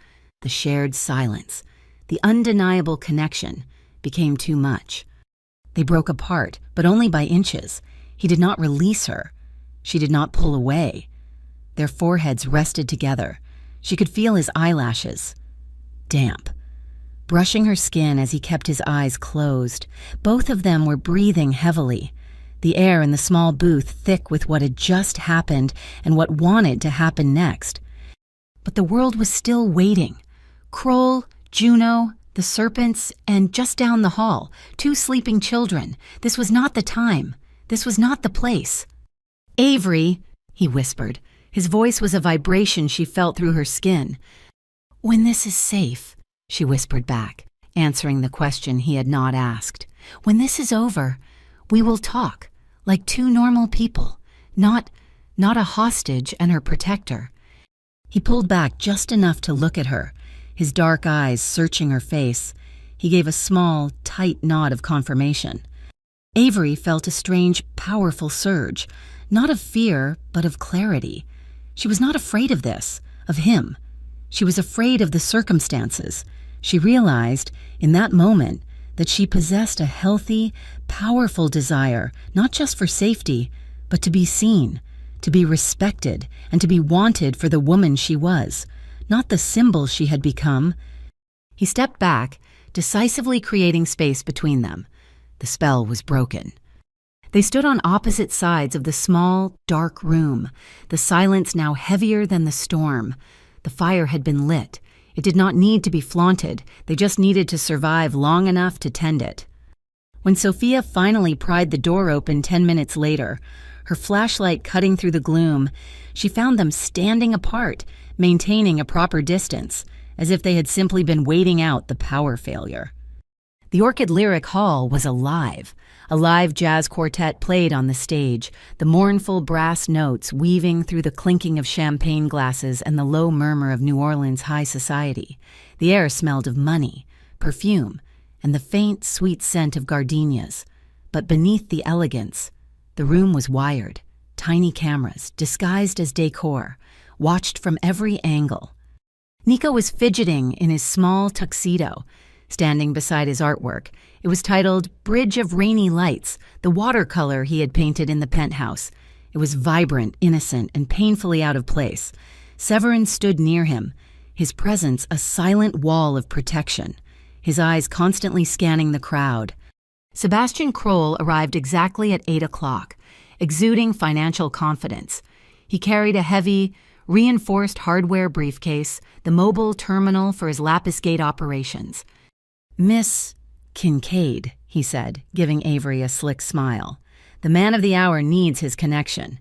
the shared silence, the undeniable connection became too much. They broke apart, but only by inches. He did not release her. She did not pull away. Their foreheads rested together. She could feel his eyelashes, damp, brushing her skin as he kept his eyes closed. Both of them were breathing heavily, the air in the small booth thick with what had just happened and what wanted to happen next. But the world was still waiting. Kroll, Juno, the serpents, and just down the hall, 2 sleeping children. This was not the time. This was not the place. "Avery," he whispered. His voice was a vibration she felt through her skin. "When this is safe," she whispered back, answering the question he had not asked. "When this is over, we will talk, like 2 normal people, not a hostage and her protector." He pulled back just enough to look at her, his dark eyes searching her face. He gave a small, tight nod of confirmation. Avery felt a strange, powerful surge, not of fear, but of clarity. She was not afraid of this, of him. She was afraid of the circumstances. She realized, in that moment, that she possessed a healthy, powerful desire, not just for safety, but to be seen, to be respected, and to be wanted for the woman she was, not the symbol she had become. He stepped back, decisively creating space between them. The spell was broken. They stood on opposite sides of the small, dark room, the silence now heavier than the storm. The fire had been lit. It did not need to be flaunted. They just needed to survive long enough to tend it. When Sophia finally pried the door open 10 minutes later, her flashlight cutting through the gloom, she found them standing apart, maintaining a proper distance, as if they had simply been waiting out the power failure. The Orchid Lyric Hall was alive. A live jazz quartet played on the stage, the mournful brass notes weaving through the clinking of champagne glasses and the low murmur of New Orleans high society. The air smelled of money, perfume, and the faint, sweet scent of gardenias. But beneath the elegance, the room was wired. Tiny cameras, disguised as decor, watched from every angle. Nico was fidgeting in his small tuxedo, standing beside his artwork. It was titled Bridge of Rainy Lights, the watercolor he had painted in the penthouse. It was vibrant, innocent, and painfully out of place. Severin stood near him, his presence a silent wall of protection, his eyes constantly scanning the crowd. Sebastian Kroll arrived exactly at 8 o'clock, exuding financial confidence. He carried a heavy, reinforced hardware briefcase, the mobile terminal for his Lapis Gate operations. "Miss Kincaid," he said, giving Avery a slick smile. "The man of the hour needs his connection."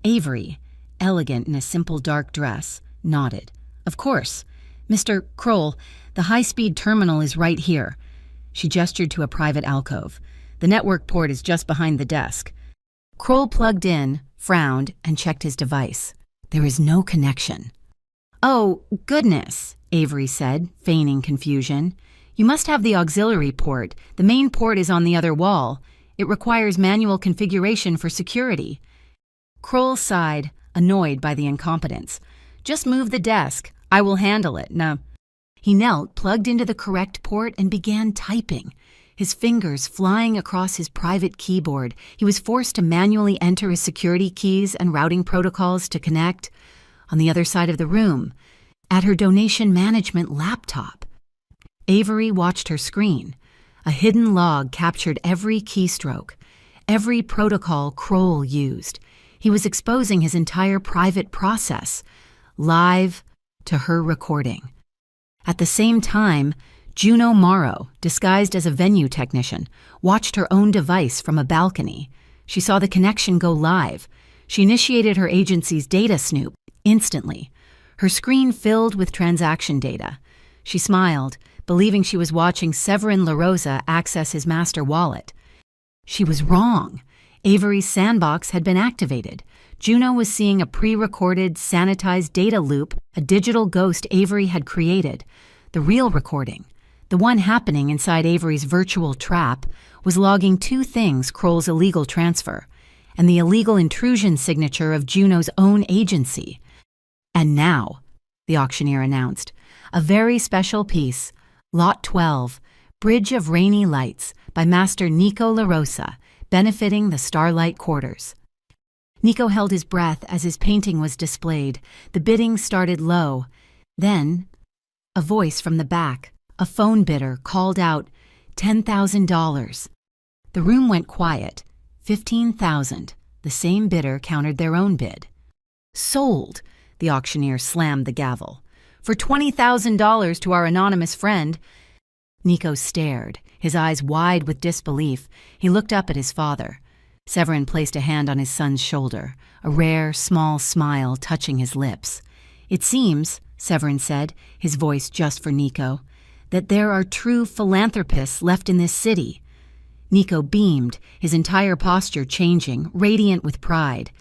Avery, elegant in a simple dark dress, nodded. "Of course. Mr. Kroll, the high-speed terminal is right here." She gestured to a private alcove. "The network port is just behind the desk." Kroll plugged in, frowned, and checked his device. There is no connection. "Oh, goodness," Avery said, feigning confusion. "You must have the auxiliary port. The main port is on the other wall. It requires manual configuration for security." Kroll sighed, annoyed by the incompetence. "Just move the desk. I will handle it. No." He knelt, plugged into the correct port, and began typing. His fingers flying across his private keyboard, he was forced to manually enter his security keys and routing protocols to connect. On the other side of the room, at her donation management laptop, Avery watched her screen. A hidden log captured every keystroke, every protocol Kroll used. He was exposing his entire private process, live to her recording. At the same time, Juno Morrow, disguised as a venue technician, watched her own device from a balcony. She saw the connection go live. She initiated her agency's data snoop instantly. Her screen filled with transaction data. She smiled, believing she was watching Severin LaRosa access his master wallet. She was wrong. Avery's sandbox had been activated. Juno was seeing a pre-recorded, sanitized data loop, a digital ghost Avery had created. The real recording, the one happening inside Avery's virtual trap, was logging two things: Kroll's illegal transfer and the illegal intrusion signature of Juno's own agency. "And now," the auctioneer announced, "a very special piece, Lot 12, Bridge of Rainy Lights, by Master Nico LaRosa, benefiting the Starlight Quarters." Nico held his breath as his painting was displayed. The bidding started low. Then, a voice from the back, a phone bidder, called out, $10,000. The room went quiet. 15,000. The same bidder countered their own bid. "Sold!" The auctioneer slammed the gavel. "For $20,000 to our anonymous friend." Nico stared, his eyes wide with disbelief. He looked up at his father. Severin placed a hand on his son's shoulder, a rare, small smile touching his lips. "It seems," Severin said, his voice just for Nico, "that there are true philanthropists left in this city." Nico beamed, his entire posture changing, radiant with pride.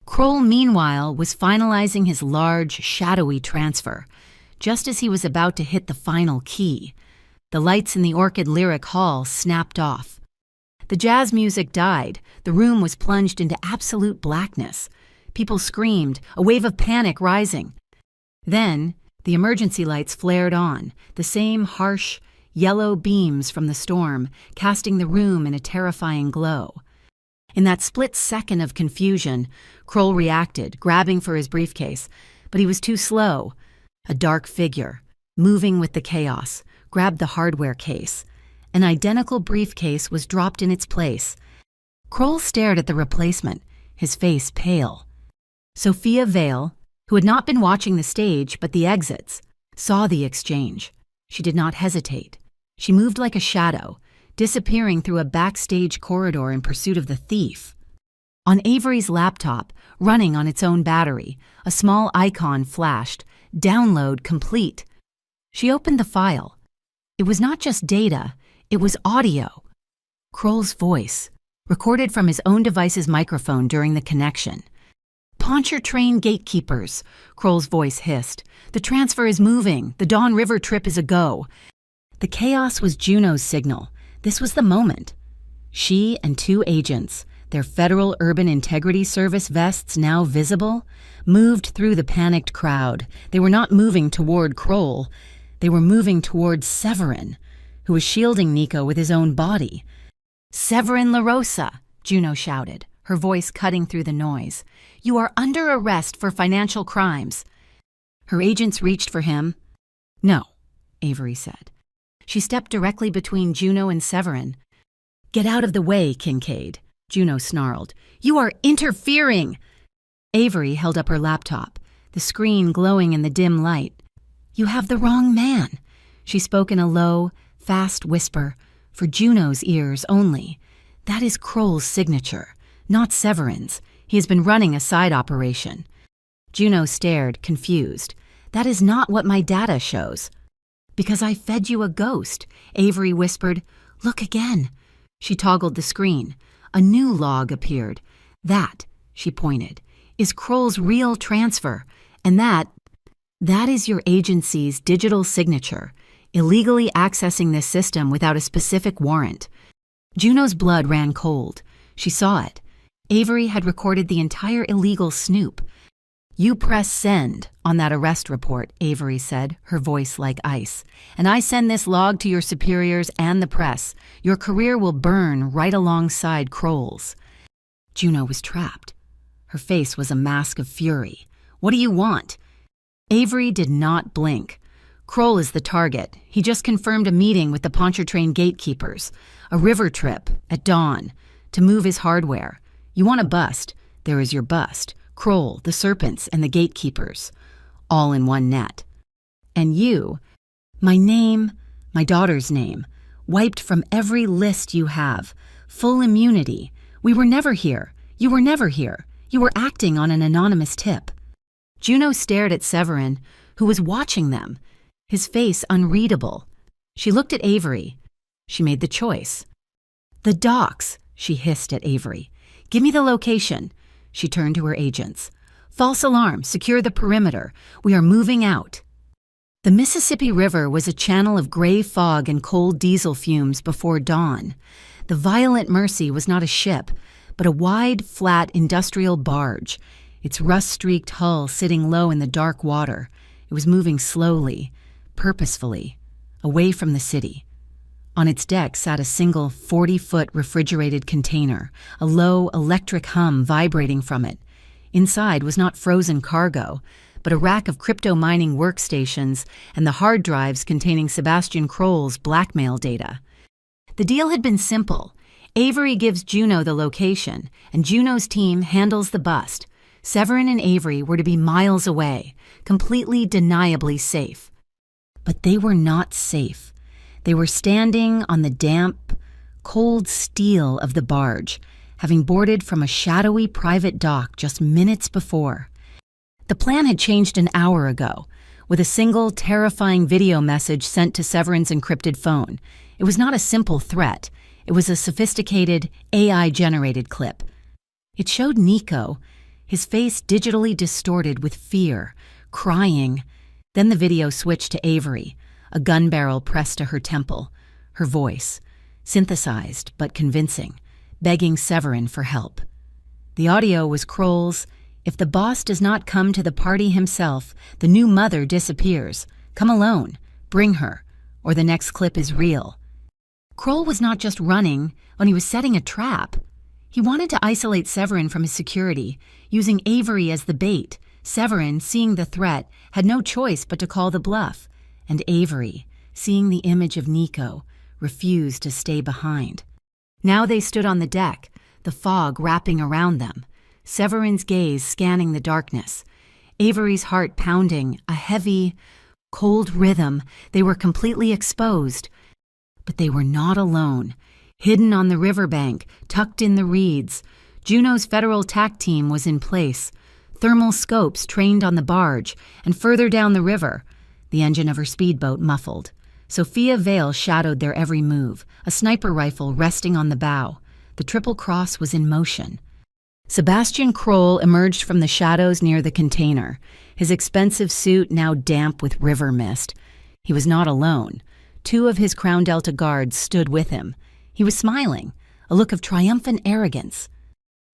Kroll, meanwhile, was finalizing his large, shadowy transfer. just as he was about to hit the final key. The lights in the Orchid Lyric Hall snapped off. The jazz music died. The room was plunged into absolute blackness. People screamed, a wave of panic rising. Then, the emergency lights flared on, the same harsh, yellow beams from the storm, casting the room in a terrifying glow. In that split second of confusion, Kroll reacted, grabbing for his briefcase, but he was too slow. A dark figure, moving with the chaos, grabbed the hardware case. An identical briefcase was dropped in its place. Kroll stared at the replacement, his face pale. Sophia Vale, who had not been watching the stage but the exits, saw the exchange. She did not hesitate. She moved like a shadow, disappearing through a backstage corridor in pursuit of the thief. On Avery's laptop, running on its own battery, a small icon flashed, "Download complete." She opened the file. It was not just data, it was audio. Kroll's voice, recorded from his own device's microphone during the connection. "Pontchartrain gatekeepers," Kroll's voice hissed. "The transfer is moving. The Dawn River trip is a go." The chaos was Juno's signal. This was the moment. She and two agents, their Federal Urban Integrity Service vests now visible, moved through the panicked crowd. They were not moving toward Kroll. They were moving toward Severin, who was shielding Nico with his own body. "Severin LaRosa," Juno shouted, her voice cutting through the noise. "You are under arrest for financial crimes." Her agents reached for him. "No," Avery said. She stepped directly between Juno and Severin. "Get out of the way, Kincaid," Juno snarled. "You are interfering!" Avery held up her laptop, the screen glowing in the dim light. "You have the wrong man," she spoke in a low, fast whisper, for Juno's ears only. "That is Kroll's signature, not Severin's. He has been running a side operation." Juno stared, confused. "That is not what my data shows." "Because I fed you a ghost," Avery whispered. "Look again." She toggled the screen. A new log appeared. "That," she pointed, "is Kroll's real transfer, and that is your agency's digital signature, illegally accessing this system without a specific warrant." Juno's blood ran cold. She saw it. Avery had recorded the entire illegal snoop. "You press send on that arrest report," Avery said, her voice like ice. "And I send this log to your superiors and the press. Your career will burn right alongside Kroll's." Juno was trapped. Her face was a mask of fury. "What do you want?" Avery did not blink. "Kroll is the target. He just confirmed a meeting with the Pontchartrain gatekeepers. A river trip at dawn to move his hardware. You want a bust? There is your bust. Kroll, the serpents, and the gatekeepers, all in one net. And you, my name, my daughter's name, wiped from every list you have. Full immunity. We were never here. You were never here. You were acting on an anonymous tip." Juno stared at Severin, who was watching them, his face unreadable. She looked at Avery. She made the choice. "The docks," she hissed at Avery. "Give me the location." She turned to her agents. "False alarm. Secure the perimeter. We are moving out." The Mississippi River was a channel of gray fog and cold diesel fumes before dawn. The Violent Mercy was not a ship, but a wide, flat industrial barge, its rust-streaked hull sitting low in the dark water. It was moving slowly, purposefully, away from the city. On its deck sat a single 40-foot refrigerated container, a low electric hum vibrating from it. Inside was not frozen cargo, but a rack of crypto-mining workstations and the hard drives containing Sebastian Kroll's blackmail data. The deal had been simple. Avery gives Juno the location, and Juno's team handles the bust. Severin and Avery were to be miles away, completely deniably safe. But they were not safe. They were standing on the damp, cold steel of the barge, having boarded from a shadowy private dock just minutes before. The plan had changed an hour ago, with a single terrifying video message sent to Severin's encrypted phone. It was not a simple threat. It was a sophisticated, AI-generated clip. It showed Nico, his face digitally distorted with fear, crying, Then the video switched to Avery, a gun barrel pressed to her temple, her voice, synthesized but convincing, begging Severin for help. The audio was Kroll's, "If the boss does not come to the party himself, the new mother disappears. Come alone. Bring her. Or the next clip is real." Kroll was not just running, when he was setting a trap. He wanted to isolate Severin from his security, using Avery as the bait. Severin, seeing the threat, had no choice but to call the bluff. And Avery, seeing the image of Nico, refused to stay behind. Now they stood on the deck, the fog wrapping around them, Severin's gaze scanning the darkness, Avery's heart pounding, a heavy, cold rhythm. They were completely exposed. But they were not alone. Hidden on the riverbank, tucked in the reeds, Juno's federal TAC team was in place. Thermal scopes trained on the barge, and further down the river, the engine of her speedboat muffled. Sophia Vale shadowed their every move, a sniper rifle resting on the bow. The Triple Cross was in motion. Sebastian Kroll emerged from the shadows near the container, his expensive suit now damp with river mist. He was not alone. 2 of his Crown Delta guards stood with him. He was smiling, a look of triumphant arrogance.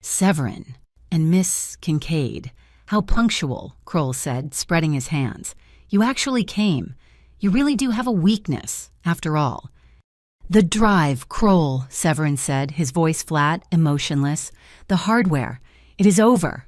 "Severin and Miss Kincaid, how punctual," Kroll said, spreading his hands. "You actually came. You really do have a weakness, after all." "The drive, Kroll," Severin said, his voice flat, emotionless. "The hardware. It is over."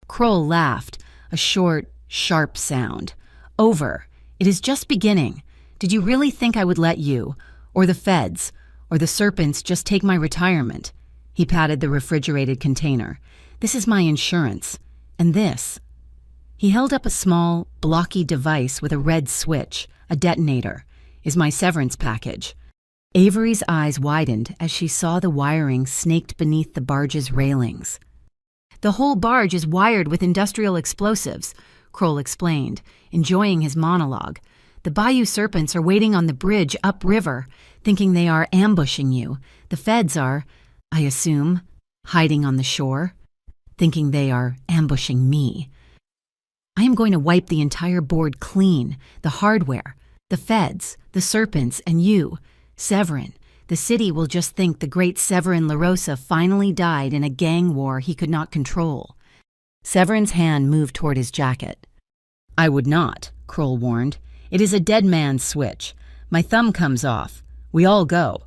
Kroll laughed, a short, sharp sound. "Over. It is just beginning. Did you really think I would let you, or the feds, or the serpents just take my retirement?" He patted the refrigerated container. "This is my insurance. And this." He held up a small, blocky device with a red switch, a detonator, "is my severance package." Avery's eyes widened as she saw the wiring snaked beneath the barge's railings. "The whole barge is wired with industrial explosives," Kroll explained, enjoying his monologue. "The Bayou Serpents are waiting on the bridge upriver, thinking they are ambushing you. The feds are, I assume, hiding on the shore, thinking they are ambushing me. I am going to wipe the entire board clean, the hardware, the feds, the serpents, and you, Severin. The city will just think the great Severin LaRosa finally died in a gang war he could not control." Severin's hand moved toward his jacket. "I would not," Kroll warned. "It is a dead man's switch. My thumb comes off. We all go."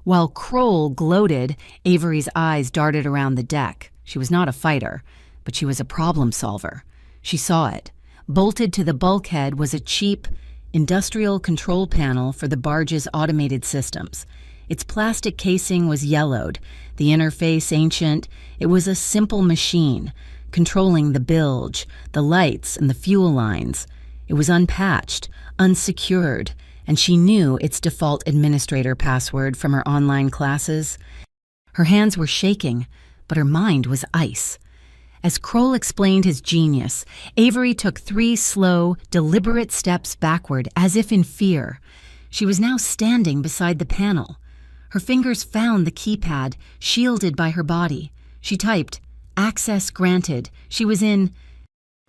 While Kroll gloated, Avery's eyes darted around the deck. She was not a fighter, but she was a problem solver. She saw it. Bolted to the bulkhead was a cheap, industrial control panel for the barge's automated systems. Its plastic casing was yellowed, the interface ancient. It was a simple machine, controlling the bilge, the lights, and the fuel lines. It was unpatched, unsecured, and she knew its default administrator password from her online classes. Her hands were shaking, but her mind was ice. As Kroll explained his genius, Avery took 3 slow, deliberate steps backward, as if in fear. She was now standing beside the panel. Her fingers found the keypad, shielded by her body. She typed, "Access granted." She was in.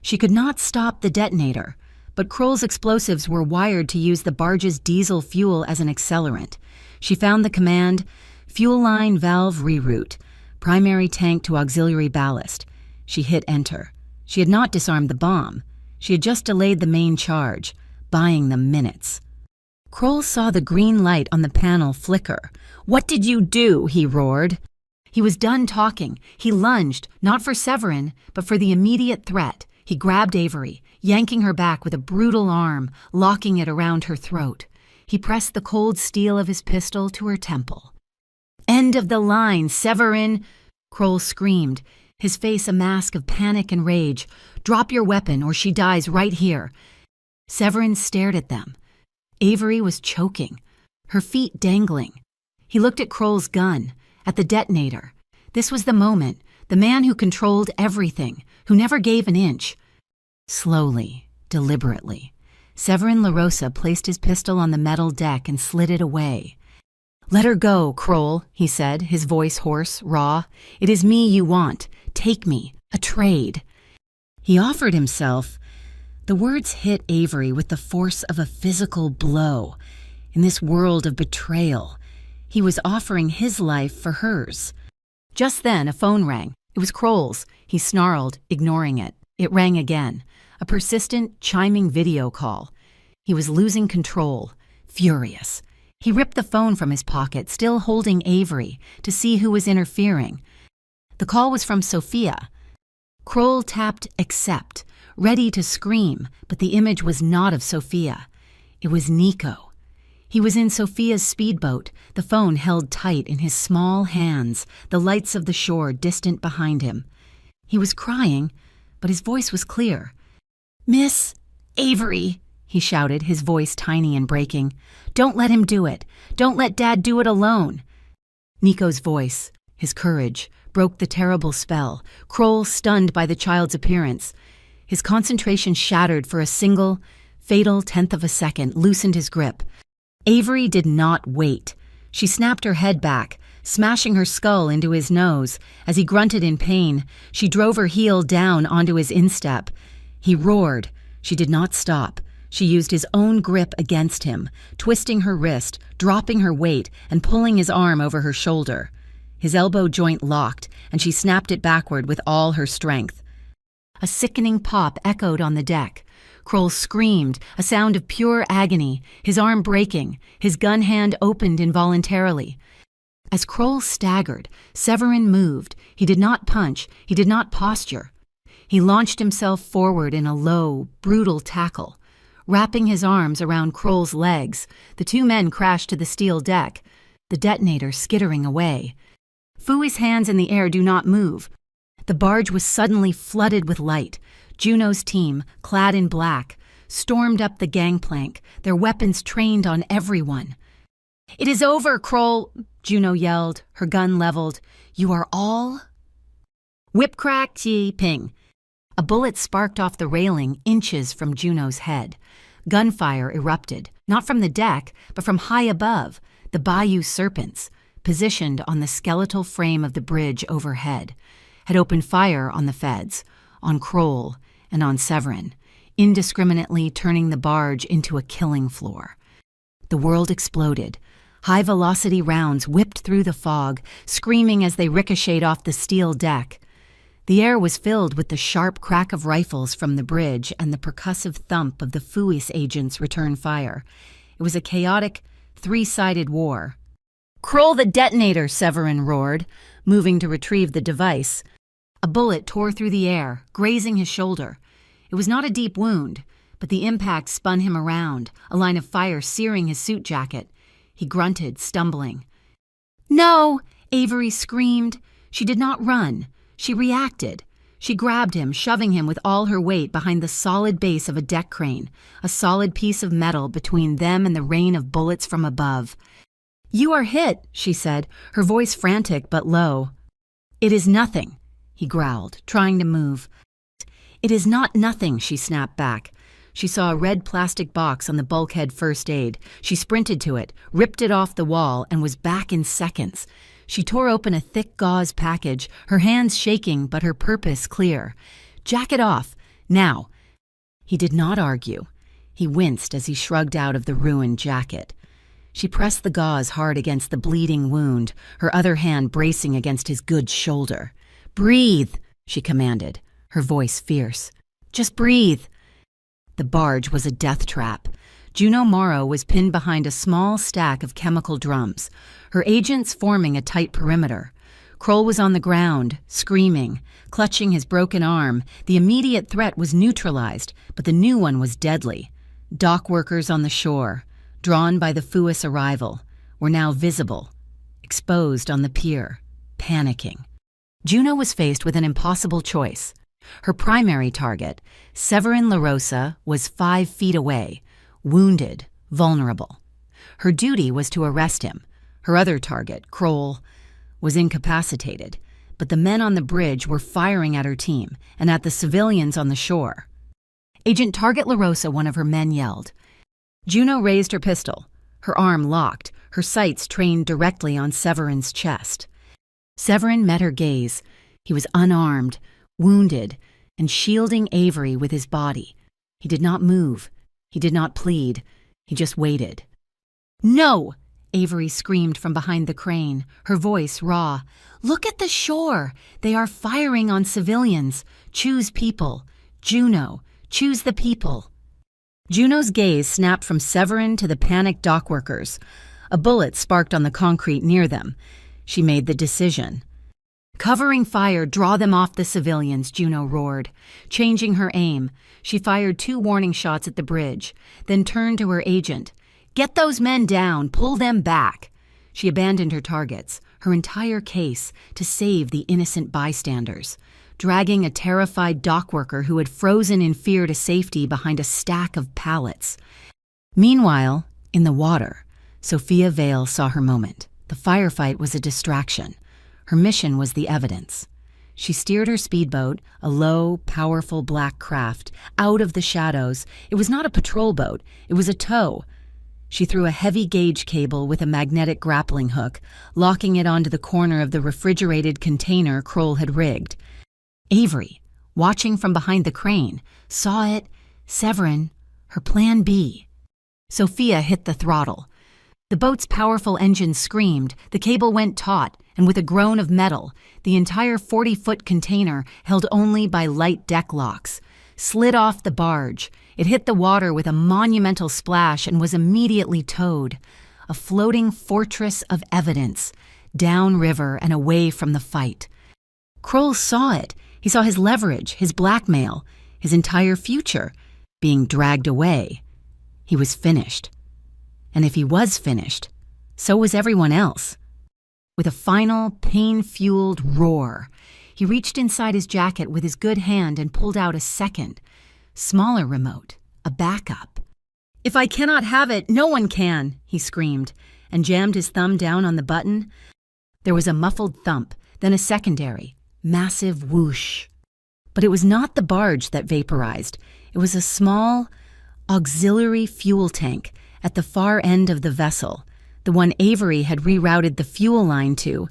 She could not stop the detonator, but Kroll's explosives were wired to use the barge's diesel fuel as an accelerant. She found the command, "Fuel line valve reroute, primary tank to auxiliary ballast." She hit enter. She had not disarmed the bomb. She had just delayed the main charge, buying them minutes. Kroll saw the green light on the panel flicker. "What did you do?" he roared. He was done talking. He lunged, not for Severin, but for the immediate threat. He grabbed Avery, yanking her back with a brutal arm, locking it around her throat. He pressed the cold steel of his pistol to her temple. "End of the line, Severin!" Kroll screamed, his face a mask of panic and rage. "Drop your weapon or she dies right here." Severin stared at them. Avery was choking, her feet dangling. He looked at Kroll's gun, at the detonator. This was the moment, the man who controlled everything, who never gave an inch. Slowly, deliberately, Severin LaRosa placed his pistol on the metal deck and slid it away. "Let her go, Kroll," he said, his voice hoarse, raw. "It is me you want. Take me. A trade." He offered himself, The words hit Avery with the force of a physical blow. In this world of betrayal, he was offering his life for hers. Just then, a phone rang. It was Kroll's. He snarled, ignoring it. It rang again. A persistent, chiming video call. He was losing control, furious. He ripped the phone from his pocket, still holding Avery, to see who was interfering. The call was from Sophia. Kroll tapped accept, ready to scream, but the image was not of Sophia. It was Nico. He was in Sophia's speedboat, the phone held tight in his small hands, the lights of the shore distant behind him. He was crying, but his voice was clear. "Miss Avery," he shouted, his voice tiny and breaking. "Don't let him do it. Don't let Dad do it alone." Nico's voice, his courage, broke the terrible spell, Kroll stunned by the child's appearance. His concentration shattered for a single, fatal tenth of a second, loosened his grip. Avery did not wait. She snapped her head back, smashing her skull into his nose. As he grunted in pain, she drove her heel down onto his instep. He roared. She did not stop. She used his own grip against him, twisting her wrist, dropping her weight, and pulling his arm over her shoulder. His elbow joint locked, and she snapped it backward with all her strength. A sickening pop echoed on the deck. Kroll screamed, a sound of pure agony, his arm breaking, his gun hand opened involuntarily. As Kroll staggered, Severin moved. He did not punch, he did not posture. He launched himself forward in a low, brutal tackle. Wrapping his arms around Kroll's legs, the two men crashed to the steel deck, the detonator skittering away. Fui's hands in the air do not move. The barge was suddenly flooded with light. Juno's team, clad in black, stormed up the gangplank, their weapons trained on everyone. "It is over, Kroll," Juno yelled, her gun leveled. "You are all—" Whip crack, chee, ping. A bullet sparked off the railing inches from Juno's head. Gunfire erupted, not from the deck, but from high above, the bayou serpents, positioned on the skeletal frame of the bridge overhead, had opened fire on the feds, on Kroll, and on Severin, indiscriminately turning the barge into a killing floor. The world exploded. High-velocity rounds whipped through the fog, screaming as they ricocheted off the steel deck. The air was filled with the sharp crack of rifles from the bridge and the percussive thump of the Fuis agents' return fire. It was a chaotic, three-sided war. "Kroll the detonator," Severin roared, moving to retrieve the device. A bullet tore through the air, grazing his shoulder. It was not a deep wound, but the impact spun him around, a line of fire searing his suit jacket. He grunted, stumbling. "No!" Avery screamed. She did not run. She reacted. She grabbed him, shoving him with all her weight behind the solid base of a deck crane, a solid piece of metal between them and the rain of bullets from above. "You are hit," she said, her voice frantic but low. "It is nothing," he growled, trying to move. "It is not nothing," she snapped back. She saw a red plastic box on the bulkhead first aid. She sprinted to it, ripped it off the wall, and was back in seconds. She tore open a thick gauze package, her hands shaking but her purpose clear. "Jack it off, now." He did not argue. He winced as he shrugged out of the ruined jacket. She pressed the gauze hard against the bleeding wound, her other hand bracing against his good shoulder. "Breathe," she commanded, her voice fierce. "Just breathe." The barge was a death trap. Juno Morrow was pinned behind a small stack of chemical drums, her agents forming a tight perimeter. Kroll was on the ground, screaming, clutching his broken arm. The immediate threat was neutralized, but the new one was deadly. Dock workers on the shore, drawn by the Fuis arrival, were now visible, exposed on the pier, panicking. Juno was faced with an impossible choice. Her primary target, Severin LaRosa, was 5 feet away, wounded, vulnerable. Her duty was to arrest him. Her other target, Kroll, was incapacitated, but the men on the bridge were firing at her team and at the civilians on the shore. "Agent, target LaRosa," one of her men yelled. Juno raised her pistol, her arm locked, her sights trained directly on Severin's chest. Severin met her gaze. He was unarmed, wounded, and shielding Avery with his body. He did not move. He did not plead. He just waited. "No!" Avery screamed from behind the crane, her voice raw. "Look at the shore! They are firing on civilians. Choose people. Juno, choose the people." Juno's gaze snapped from Severin to the panicked dockworkers. A bullet sparked on the concrete near them. She made the decision. "Covering fire, draw them off the civilians," Juno roared. Changing her aim, she fired 2 warning shots at the bridge, then turned to her agent. "Get those men down, pull them back." She abandoned her targets, her entire case, to save the innocent bystanders, dragging a terrified dockworker who had frozen in fear to safety behind a stack of pallets. Meanwhile, in the water, Sophia Vale saw her moment. The firefight was a distraction. Her mission was the evidence. She steered her speedboat, a low, powerful black craft, out of the shadows. It was not a patrol boat, it was a tow. She threw a heavy gauge cable with a magnetic grappling hook, locking it onto the corner of the refrigerated container Kroll had rigged. Avery, watching from behind the crane, saw it. Severin, her plan B. Sophia hit the throttle. The boat's powerful engine screamed, the cable went taut, and with a groan of metal, the entire 40-foot container, held only by light deck locks, slid off the barge. It hit the water with a monumental splash and was immediately towed, a floating fortress of evidence, downriver and away from the fight. Kroll saw it. He saw his leverage, his blackmail, his entire future being dragged away. He was finished. And if he was finished, so was everyone else. With a final, pain-fueled roar, he reached inside his jacket with his good hand and pulled out a second, smaller remote, a backup. "If I cannot have it, no one can," he screamed, and jammed his thumb down on the button. There was a muffled thump, then a secondary, massive whoosh. But it was not the barge that vaporized. It was a small, auxiliary fuel tank at the far end of the vessel, the one Avery had rerouted the fuel line to.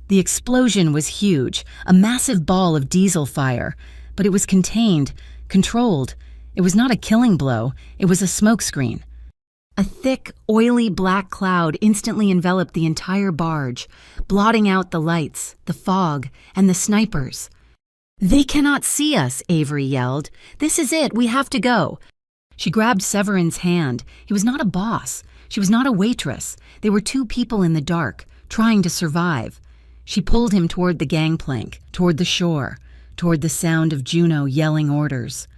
The explosion was huge, a massive ball of diesel fire, but it was contained, controlled. It was not a killing blow, it was a smokescreen. A thick, oily black cloud instantly enveloped the entire barge, blotting out the lights, the fog, and the snipers. "They cannot see us," Avery yelled. "This is it, we have to go." She grabbed Severin's hand. He was not a boss. She was not a waitress. They were 2 people in the dark, trying to survive. She pulled him toward the gangplank, toward the shore, toward the sound of Juno yelling orders.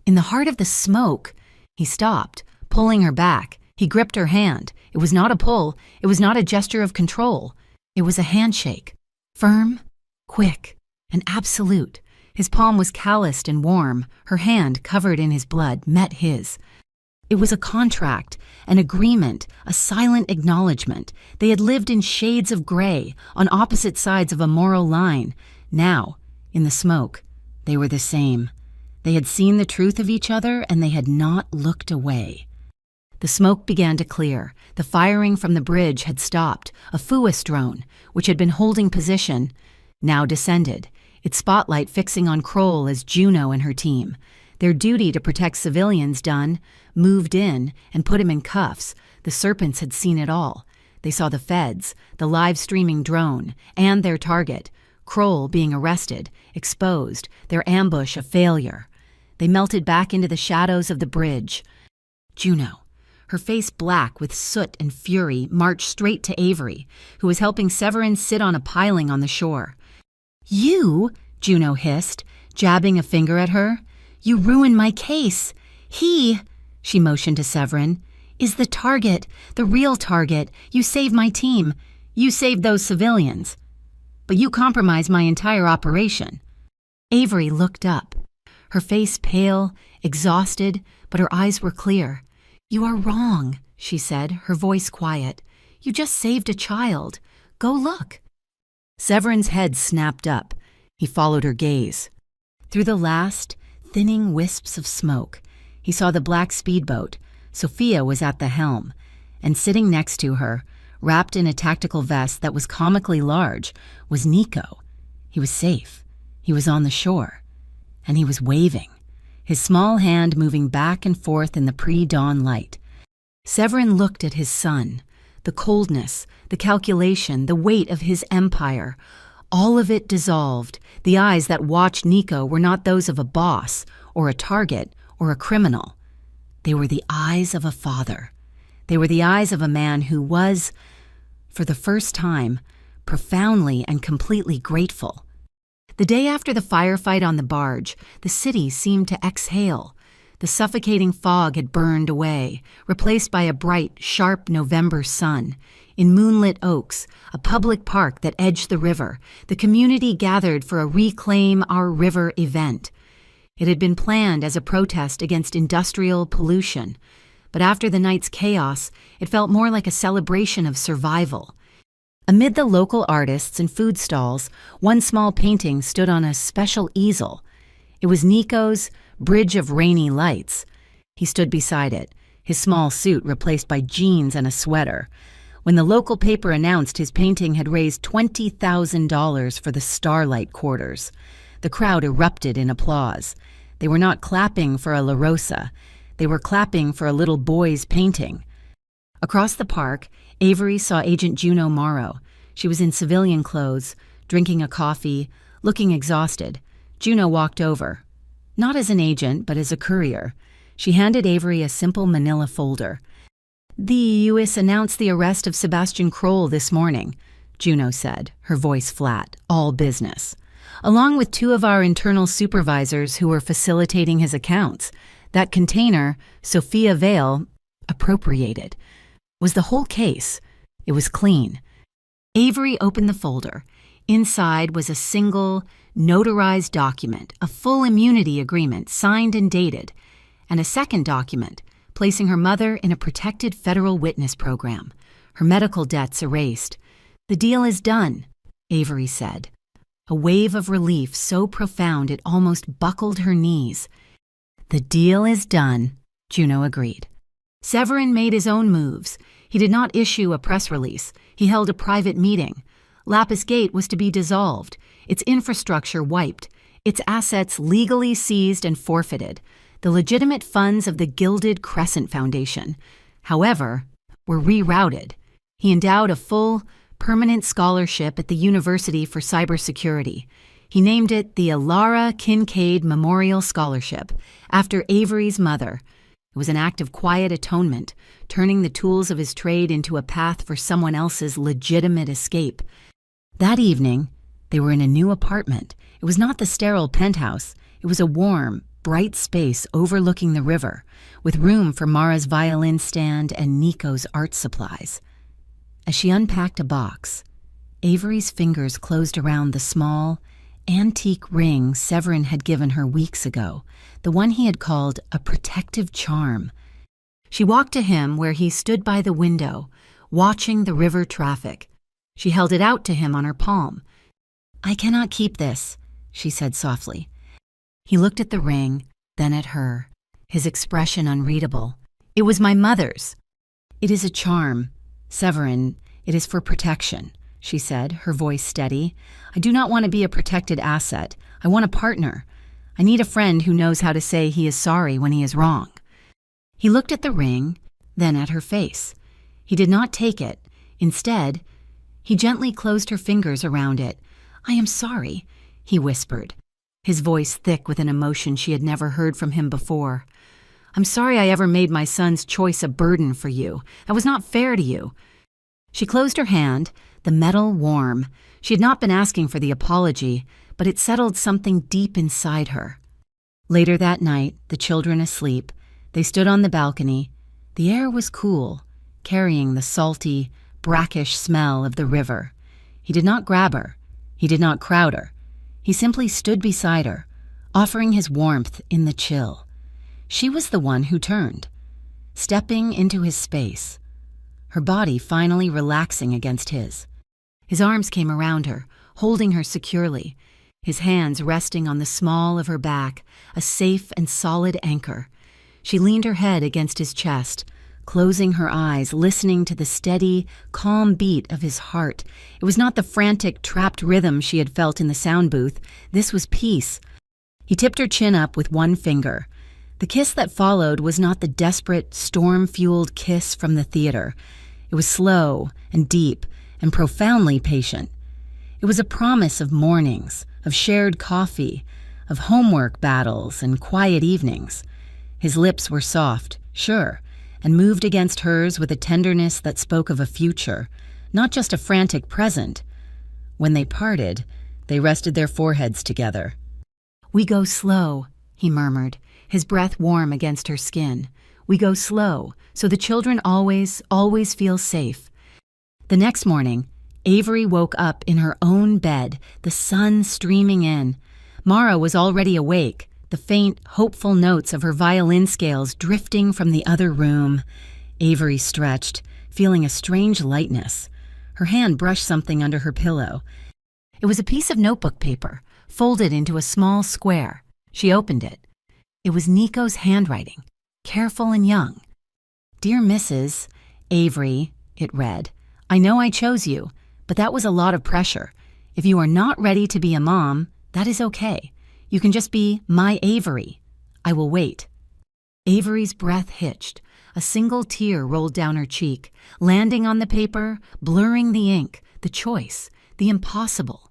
In the heart of the smoke, he stopped, pulling her back. He gripped her hand. It was not a pull. It was not a gesture of control. It was a handshake. Firm, quick, and absolute. His palm was calloused and warm. Her hand, covered in his blood, met his. It was a contract, an agreement, a silent acknowledgement. They had lived in shades of gray, on opposite sides of a moral line. Now, in the smoke, they were the same. They had seen the truth of each other, and they had not looked away. The smoke began to clear. The firing from the bridge had stopped. A FUIS drone, which had been holding position, now descended, its spotlight fixing on Kroll as Juno and her team. Their duty to protect civilians done, moved in, and put him in cuffs. The Serpents had seen it all. They saw the feds, the live-streaming drone, and their target, Kroll, being arrested, exposed, their ambush a failure. They melted back into the shadows of the bridge. Juno, her face black with soot and fury, marched straight to Avery, who was helping Severin sit on a piling on the shore. "You," Juno hissed, jabbing a finger at her, "you ruined my case. He," she motioned to Severin, "is the target, the real target. You saved my team. You saved those civilians. But you compromised my entire operation." Avery looked up, her face pale, exhausted, but her eyes were clear. "You are wrong," she said, her voice quiet. "You just saved a child. Go look." Severin's head snapped up. He followed her gaze. Through the last, thinning wisps of smoke, he saw the black speedboat. Sophia was at the helm, and sitting next to her, wrapped in a tactical vest that was comically large, was Nico. He was safe. He was on the shore. And he was waving. his small hand moving back and forth in the pre-dawn light. Severin looked at his son. The coldness, the calculation, the weight of his empire, all of it dissolved. The eyes that watched Nico were not those of a boss, or a target, or a criminal. They were the eyes of a father. They were the eyes of a man who was, for the first time, profoundly and completely grateful. The day after the firefight on the barge, the city seemed to exhale. The suffocating fog had burned away, replaced by a bright, sharp November sun. In moonlit oaks, a public park that edged the river, the community gathered for a Reclaim Our River event. It had been planned as a protest against industrial pollution, but after the night's chaos, it felt more like a celebration of survival. Amid the local artists and food stalls, one small painting stood on a special easel. It was Nico's Bridge of Rainy Lights. He stood beside it, his small suit replaced by jeans and a sweater. When the local paper announced his painting had raised $20,000 for the Starlight Quarters, the crowd erupted in applause. They were not clapping for a La Rosa. They were clapping for a little boy's painting. Across the park, Avery saw Agent Juno Morrow. She was in civilian clothes, drinking a coffee, looking exhausted. Juno walked over. Not as an agent, but as a courier. She handed Avery a simple manila folder. "The U.S. announced the arrest of Sebastian Kroll this morning," Juno said, her voice flat, all business. "Along with 2 of our internal supervisors who were facilitating his accounts. That container, Sophia Vale, appropriated, was the whole case. It was clean." Avery opened the folder. Inside was a single, notarized document, a full immunity agreement signed and dated, and a second document placing her mother in a protected federal witness program, her medical debts erased. "The deal is done," Avery said. A wave of relief so profound it almost buckled her knees. "The deal is done," Juno agreed. Severin made his own moves. He did not issue a press release. He held a private meeting. Lapis Gate was to be dissolved, its infrastructure wiped, its assets legally seized and forfeited, the legitimate funds of the Gilded Crescent Foundation, however, were rerouted. He endowed a full, permanent scholarship at the University for Cybersecurity. He named it the Alara Kincaid Memorial Scholarship, after Avery's mother. It was an act of quiet atonement, turning the tools of his trade into a path for someone else's legitimate escape. That evening, they were in a new apartment. It was not the sterile penthouse. It was a warm, bright space overlooking the river, with room for Mara's violin stand and Nico's art supplies. As she unpacked a box, Avery's fingers closed around the small, antique ring Severin had given her weeks ago, the one he had called a protective charm. She walked to him where he stood by the window, watching the river traffic. She held it out to him on her palm. "I cannot keep this," she said softly. He looked at the ring, then at her, his expression unreadable. "It was my mother's." "It is a charm, Severin. It is for protection," she said, her voice steady. "I do not want to be a protected asset. I want a partner. I need a friend who knows how to say he is sorry when he is wrong." He looked at the ring, then at her face. He did not take it. Instead, he gently closed her fingers around it. "I am sorry," he whispered, his voice thick with an emotion she had never heard from him before. "I'm sorry I ever made my son's choice a burden for you. That was not fair to you." She closed her hand, the metal warm. She had not been asking for the apology, but it settled something deep inside her. Later that night, the children asleep, they stood on the balcony. The air was cool, carrying the salty, brackish smell of the river. He did not grab her. He did not crowd her. He simply stood beside her, offering his warmth in the chill. She was the one who turned, stepping into his space, her body finally relaxing against his. His arms came around her, holding her securely, his hands resting on the small of her back, a safe and solid anchor. She leaned her head against his chest, closing her eyes, listening to the steady, calm beat of his heart. It was not the frantic, trapped rhythm she had felt in the sound booth. This was peace. He tipped her chin up with one finger. The kiss that followed was not the desperate, storm-fueled kiss from the theater. It was slow and deep and profoundly patient. It was a promise of mornings, of shared coffee, of homework battles and quiet evenings. His lips were soft, sure, and moved against hers with a tenderness that spoke of a future, not just a frantic present. When they parted, they rested their foreheads together. "We go slow," he murmured, his breath warm against her skin. "We go slow, so the children always feel safe." The next morning, Avery woke up in her own bed, the sun streaming in. Mara was already awake, the faint, hopeful notes of her violin scales drifting from the other room. Avery stretched, feeling a strange lightness. Her hand brushed something under her pillow. It was a piece of notebook paper, folded into a small square. She opened it. It was Nico's handwriting, careful and young. "Dear Mrs. Avery," it read, "I know I chose you, but that was a lot of pressure. If you are not ready to be a mom, that is okay. You can just be my Avery. I will wait." Avery's breath hitched. A single tear rolled down her cheek, landing on the paper, blurring the ink, the choice, the impossible.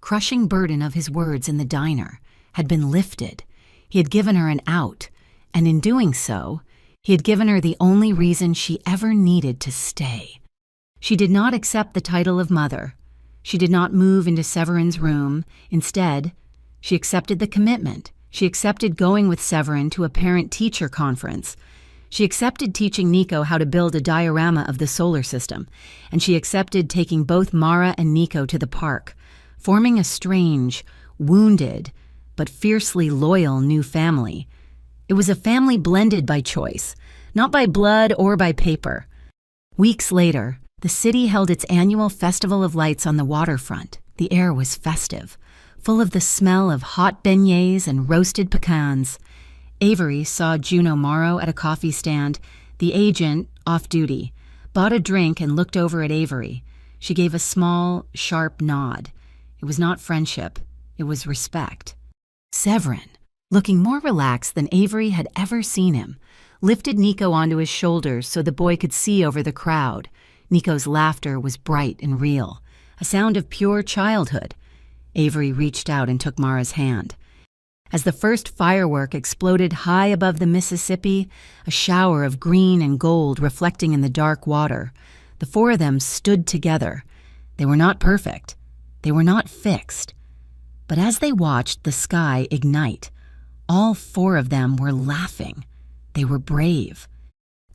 Crushing burden of his words in the diner had been lifted. He had given her an out, and in doing so, he had given her the only reason she ever needed to stay. She did not accept the title of mother. She did not move into Severin's room. Instead, she accepted the commitment. She accepted going with Severin to a parent-teacher conference. She accepted teaching Nico how to build a diorama of the solar system, and she accepted taking both Mara and Nico to the park, forming a strange, wounded, but fiercely loyal new family. It was a family blended by choice, not by blood or by paper. Weeks later, the city held its annual Festival of Lights on the waterfront. The air was festive, full of the smell of hot beignets and roasted pecans. Avery saw Juno Morrow at a coffee stand, the agent, off duty, bought a drink and looked over at Avery. She gave a small, sharp nod. It was not friendship. It was respect. Severin, looking more relaxed than Avery had ever seen him, lifted Nico onto his shoulders so the boy could see over the crowd. Nico's laughter was bright and real, a sound of pure childhood. Avery reached out and took Mara's hand. As the first firework exploded high above the Mississippi, a shower of green and gold reflecting in the dark water, the four of them stood together. They were not perfect. They were not fixed. But as they watched the sky ignite, all four of them were laughing. They were brave.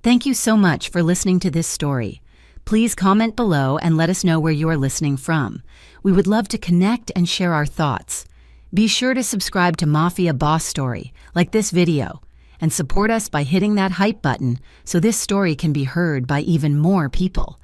Thank you so much for listening to this story. Please comment below and let us know where you are listening from. We would love to connect and share our thoughts. Be sure to subscribe to Mafia Boss Story, like this video, and support us by hitting that hype button so this story can be heard by even more people.